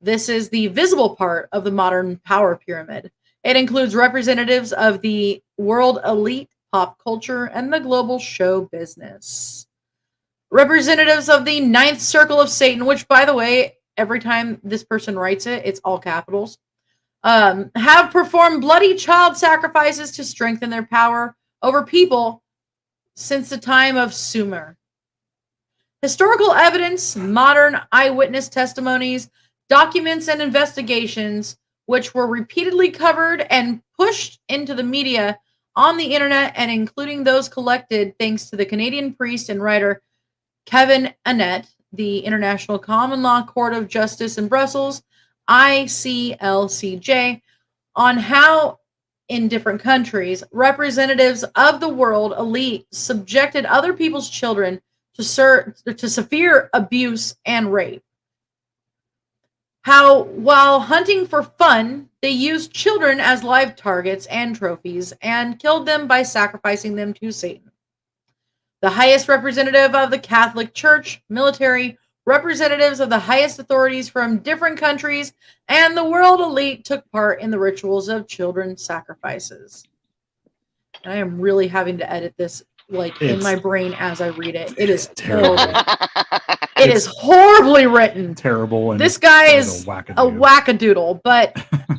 This is the visible part of the modern power pyramid. It includes representatives of the world elite, pop culture, and the global show business. Representatives of the Ninth Circle of Satan, which, by the way, every time this person writes it, it's all capitals, have performed bloody child sacrifices to strengthen their power over people since the time of Sumer. Historical evidence, modern eyewitness testimonies, documents, and investigations, which were repeatedly covered and pushed into the media on the internet, and including those collected thanks to the Canadian priest and writer Kevin Annett, the International Common Law Court of Justice in Brussels, ICLCJ, on how in different countries representatives of the world elite subjected other people's children to severe abuse and rape. How, while hunting for fun, they used children as live targets and trophies and killed them by sacrificing them to Satan. The highest representative of the Catholic Church, military, representatives of the highest authorities from different countries, and the world elite took part in the rituals of children sacrifices. I am really having to edit this in my brain as I read it. It is terrible. It is horribly written. Terrible. And this guy is a wackadoodle, but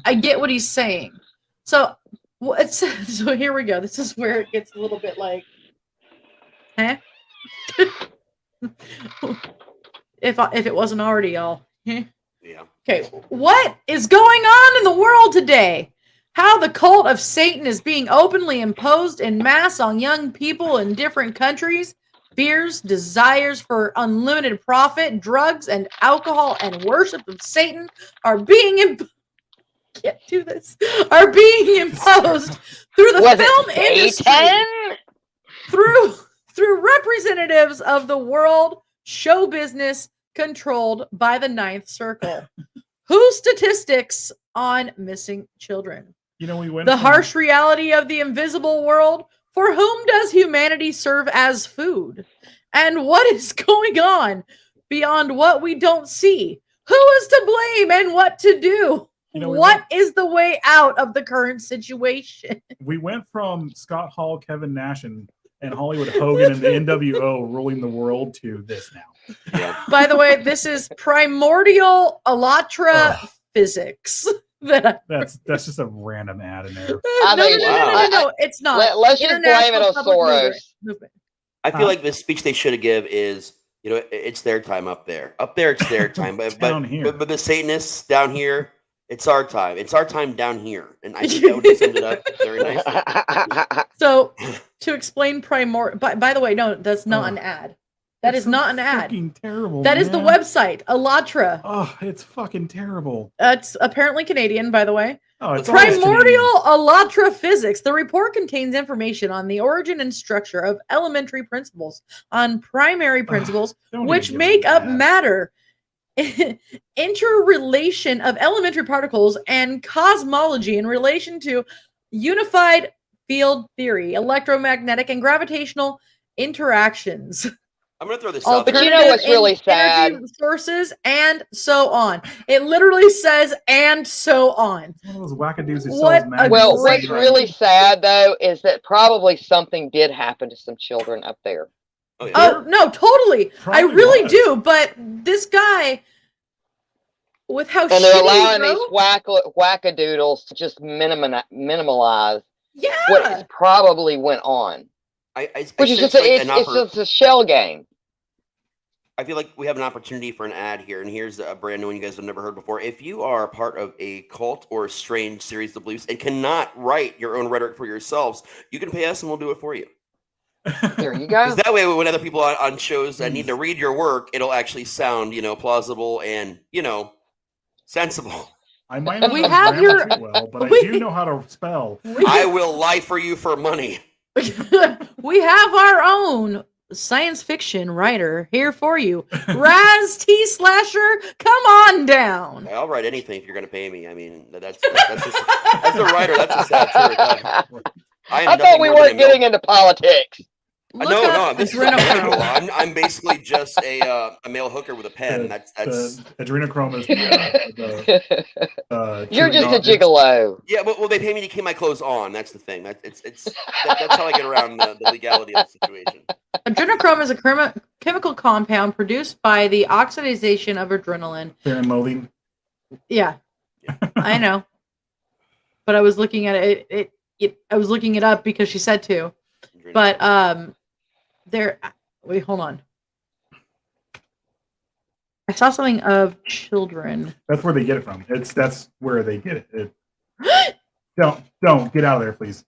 I get what he's saying. So here we go. This is where it gets a little bit like, huh? if it wasn't already, y'all. Huh? Yeah. Okay, what is going on in the world today? How the cult of Satan is being openly imposed in mass on young people in different countries. Fears, desires for unlimited profit, drugs and alcohol, and worship of Satan are being imposed through the film industry. Through representatives of the world show business controlled by the Ninth Circle. Whose statistics on missing children? Harsh reality of the invisible world. For whom does humanity serve as food? And what is going on beyond what we don't see? Who is to blame and what to do? What is the way out of the current situation? We went from Scott Hall, Kevin Nash, and Hollywood Hogan and the NWO ruling the world to this now. Yeah. By the way, this is primordial Alatra physics. That's just a random ad in there. No, it's not. Let's just blame it on Soros. I feel like the speech they should have give is, it's their time up there. Up there, it's their time. But Down here. but the Satanists down here, it's our time. It's our time down here. And I think that would have summed it up very nicely. So to explain by the way, no, that's not an ad. That is not an ad. Fucking terrible. That is the man. website, Alatra. Oh, it's fucking terrible. It's apparently Canadian, by the way. Oh, it's always Primordial Alatra Physics. The report contains information on the origin and structure of elementary principles, on primary principles, Don't which even make give me up that. matter, interrelation of elementary particles, and cosmology in relation to unified field theory, electromagnetic and gravitational interactions. I'm going to throw this out But there. you know what's really Energy sad? sources, and so on. It literally says, and so on. It's one of those wackadoos who What sells a magazines. Well, great what's really sad though is that probably something did happen to some children up there. Oh, yeah. Oh, no, totally. I Probably really was. do, but this guy, with how And they're shitty he allowing these wrote, wackadoodles to just minimalize yeah. what probably went on. I Which is sense just like it's just a shell game. I feel like we have an opportunity for an ad here, and here's a brand new one you guys have never heard before. If you are part of a cult or a strange series of beliefs and cannot write your own rhetoric for yourselves, you can pay us and we'll do it for you. There you go. Because that way, when other people on shows that need to read your work, it'll actually sound, plausible and, sensible. I might not We know have grammar your- too well, but I we- do know how to spell. I will lie for you for money. We have our own science fiction writer here for you. Raz T. Slasher, come on down. I'll write anything if you're going to pay me. I mean, that's as a writer, that's a sad truth. I am I nothing thought we more than weren't a getting into politics. Look No, up this is adrenochrome. not I'm basically just a male hooker with a pen. That's The adrenochrome is You're just a chewing gigolo. yeah. Well, they pay me to keep my clothes on. That's the thing. That's how I get around the legality of the situation. Adrenochrome is a chemical compound produced by the oxidation of adrenaline. Fear and loathing. Yeah, I know. But I was looking at it. I was looking it up because she said to. But there. Wait, hold on. I saw something of children. That's where they get it from. That's where they get it. Don't get out of there, please.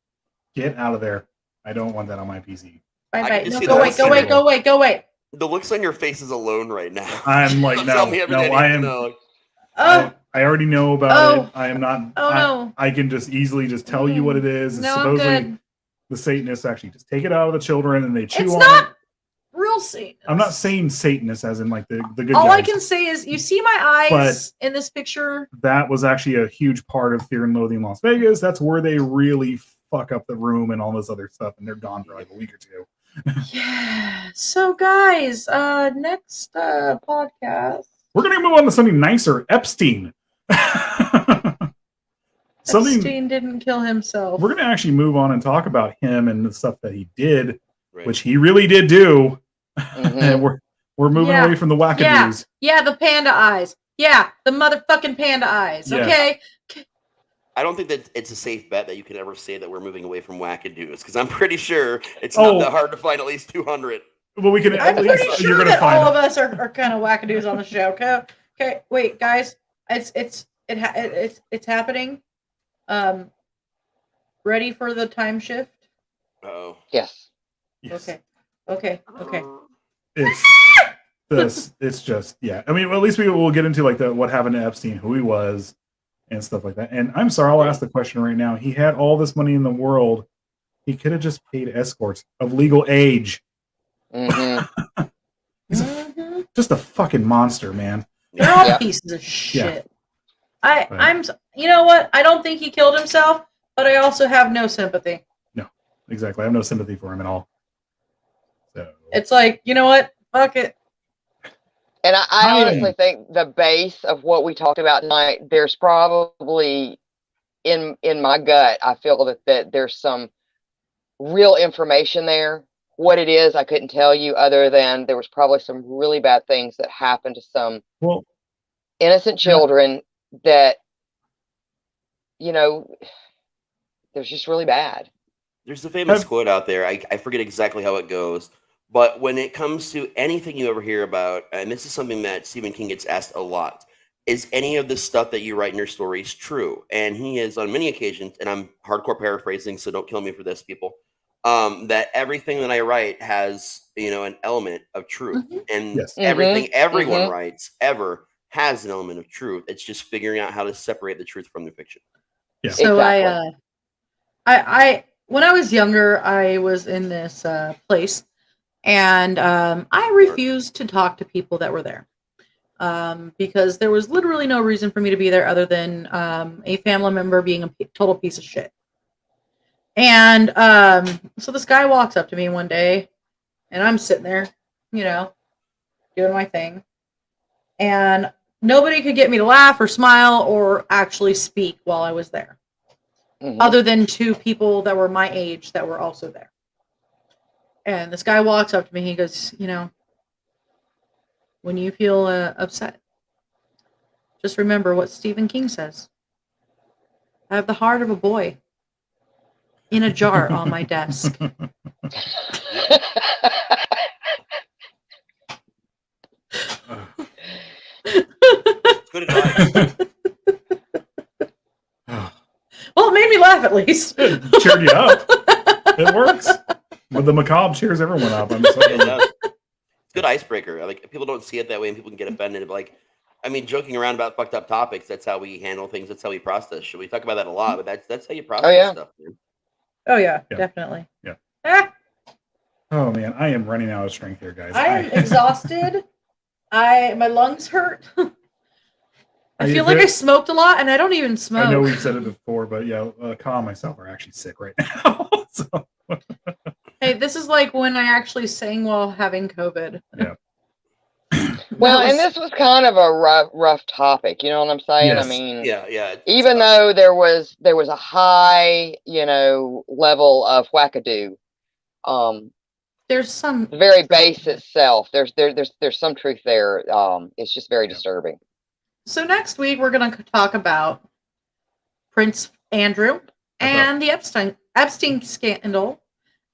Get out of there. I don't want that on my PC. Bye I bye. can just No, see go the away. looks Go in away. your- Go away. Go away. The looks on your face is alone right now. I'm like, Tell no, me everything no, I I need to am. know. Oh. I already know about Oh. it. I am not. Oh I, no. I can just easily just tell you what it is. It's No, I'm supposedly good. the Satanists actually just take it out of the children and they chew It's on not it. real Satan. I'm not saying Satanists as in like the good All guys. I can say is, you see my eyes in this picture. That was actually a huge part of Fear and Loathing in Las Vegas. That's where they really fuck up the room and all this other stuff, and they're gone for like a week or two. Yeah. So, guys, next podcast. We're gonna move on to something nicer. Epstein. Something Epstein didn't kill himself. we're gonna actually move on and talk about him and the stuff that he did, Right. which he really did do. Mhm. And we're moving Yeah. away from the wackadoos. Yeah, the panda eyes. Yeah, the motherfucking panda eyes. Yeah. Okay. I don't think that it's a safe bet that you can ever say that we're moving away from wackadoos, because I'm pretty sure it's Oh. not that hard to find at least 200. Well, we can I'm at least pretty you're sure gonna that find all of us are kind of wackadoos on the show. Okay, wait, guys, it's happening. Ready for the time shift? Oh, Yes. Yes. Okay. It's just yeah. I mean, well, at least we will get into like the what happened to Epstein, who he was, and stuff like that. And I'm sorry, I'll ask the question right now. He had all this money in the world. He could have just paid escorts of legal age. Mhm. Mhm. Just a fucking monster, man. They're all Yeah. pieces of shit. Right. I'm. You know what? I don't think he killed himself, but I also have no sympathy. Exactly. I have no sympathy for him at all. So It's like, you know what? Fuck it. And I I am- honestly think the base of what we talked about tonight, there's probably in my gut, I feel that there's some real information there. What it is, I couldn't tell you, other than there was probably some really bad things that happened to some well, innocent children that, there's just really bad. there's a famous Have- quote out there. I forget exactly how it goes, But when it comes to anything you ever hear about, and this is something that Stephen King gets asked a lot, is any of the stuff that you write in your stories true? And he is on many occasions, and I'm hardcore paraphrasing, so don't kill me for this, people. That everything that I write has, an element of truth, and Yes. everything everyone Mhm. writes ever has an element of truth. It's just figuring out how to separate the truth from the fiction. Yeah. So Exactly. I when I was younger, I was in this place, and I refused to talk to people that were there because there was literally no reason for me to be there other than a family member being a total piece of shit. And so this guy walks up to me one day, and I'm sitting there, doing my thing, and nobody could get me to laugh or smile or actually speak while I was there, Mhm. other than two people that were my age that were also there. And this guy walks up to me. He goes, when you feel upset, just remember what Stephen King says. I have the heart of a boy in a jar on my desk. Good advice. Well, it made me laugh at least. It cheered you up. It works. But the macabre cheers everyone up. I'm It sorry. does. It's a good icebreaker. Like, people don't see it that way, and people can get offended. But joking around about fucked up topics, that's how we handle things. That's how we process shit. We talk about that a lot, but that's how you process yeah. stuff, man. Oh yeah, Yeah. definitely. Yeah. Ah, Oh man, I am running out of strength here, guys. I am exhausted. My lungs hurt. I feel like I smoked a lot, and I don't even smoke. I know we've said it before, but yeah, Kyle and myself are actually sick right now. So, Hey, this is like when I actually sang while having COVID. Yeah. Well, That and this was kind of a rough topic. You know what I'm saying? Yes. I mean, Yeah. even though there was a high, level of wackadoo, there's some the very base itself, there's some truth there. It's just very disturbing. So next week we're going to talk about Prince Andrew and the Epstein scandal,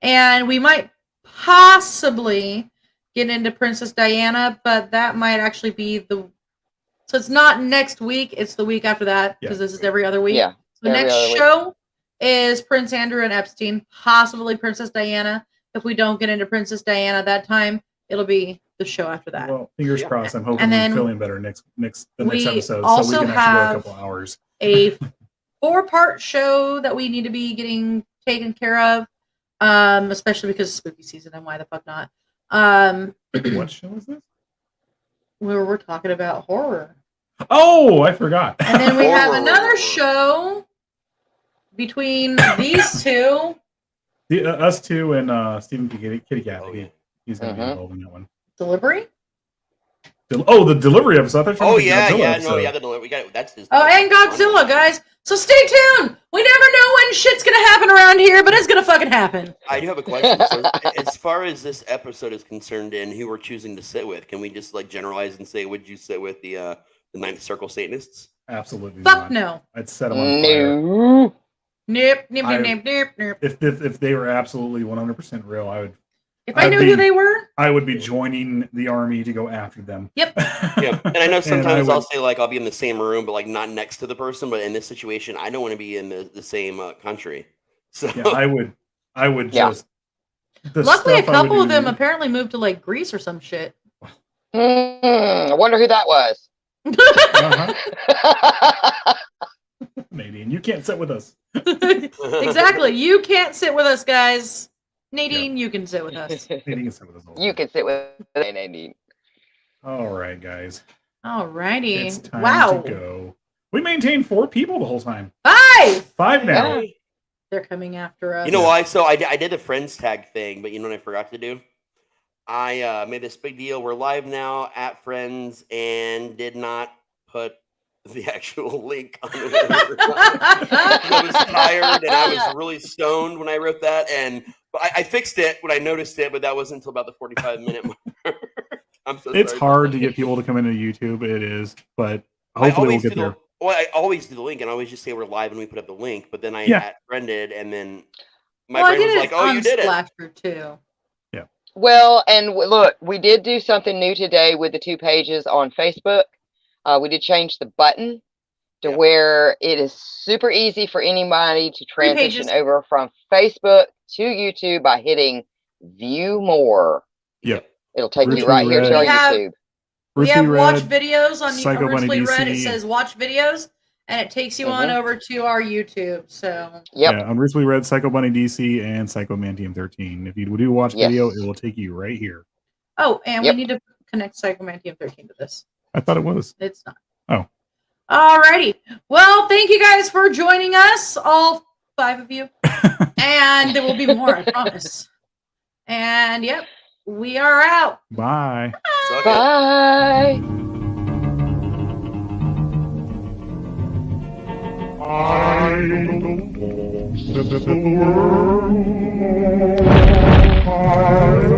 and we might possibly get into Princess Diana, but that might actually be so it's not next week, it's the week after that, because this is every other week. Yeah. So next show is Prince Andrew and Epstein, possibly Princess Diana. If we don't get into Princess Diana that time, it'll be the show after that. well, fingers crossed. I'm hoping And we're then feeling better the next we episode, so we also can actually go a have couple hours. a 4-part show that we need to be getting taken care of, especially because it's spooky season, and why the fuck not? What show is this? We're talking about horror. Oh, I forgot. And then we have Horror. another show between these two. Us two and Stephen Kitty Cat. Oh, yeah. He's going to be involved in that one. Delivery? The delivery episode. I thought you were Oh talking yeah, about Godzilla yeah. No, episode. yeah. The delivery. We got that's his. Oh, and Godzilla, guys. So stay tuned. We never know when shit's gonna happen around here, but it's gonna fucking happen. I do have a question. So, as far as this episode is concerned, and who we're choosing to sit with, can we just generalize and say, would you sit with the Ninth Circle Satanists? Absolutely Fuck not. no. I'd set them on fire. Nope. If they were absolutely 100% real, If I knew who they were, I would be joining the army to go after them. Yep. Yeah, and I know sometimes would- I'll say I'll be in the same room, but not next to the person. But in this situation, I don't want to be in the same country. So Yeah, I would Yeah. just. the luckily a stuff I would couple of them do- apparently moved to like Greece or some shit. I wonder who that was. Uh-huh. Nadine, you can't sit with us. Exactly. You can't sit with us, guys. Nadine, you can sit with us. Nadine can sit with us. all the You time. can sit with Nadine. All right, guys. Alrighty. It's time Wow. to go. We maintained 4 people the whole time. 5! 5 now. Yeah. They're coming after us. you know why? So I did the friends tag thing, but you know what I forgot to do? I made this big deal. We're live now at Friends, and did not put the actual link on it. I was tired and I was really stoned when I wrote that, but I fixed it when I noticed it, but that wasn't until about the 45-minute mark. I'm so It's sorry. hard to get people to come into YouTube. It is, but hopefully we'll get there. I always do the link, and I always just say we're live and we put up the link, but then I Yeah. friended, and then my Well, I brain did was it like, "Oh, on you did it." Splasher too. Well, and look, we did do something new today with the 2 pages on Facebook. We did change the button to Yep. where it is super easy for anybody to 3 transition pages. over from Facebook to YouTube by hitting view more. Yep. It'll take Bruce you right Lee here to Red. our We have- YouTube. We Bruce have Lee watch Red, videos on Psycho Bruce Bunny Lee Red. It DC. says watch videos, and it takes you on over to our YouTube. So Yep. Yeah, on Bruce Lee Red, Psycho Bunny DC, and Psycho Mantium 13. If you do watch Yes. video, it will take you right here. oh, and Yep. we need to connect Psychomantium 13 to this. I thought it was. It's not. Oh. Alrighty. Well, thank you guys for joining us, all 5 of you. And there will be more, I promise. And yep, we are out. Bye. Suck it. Bye. I don't set the world on fire.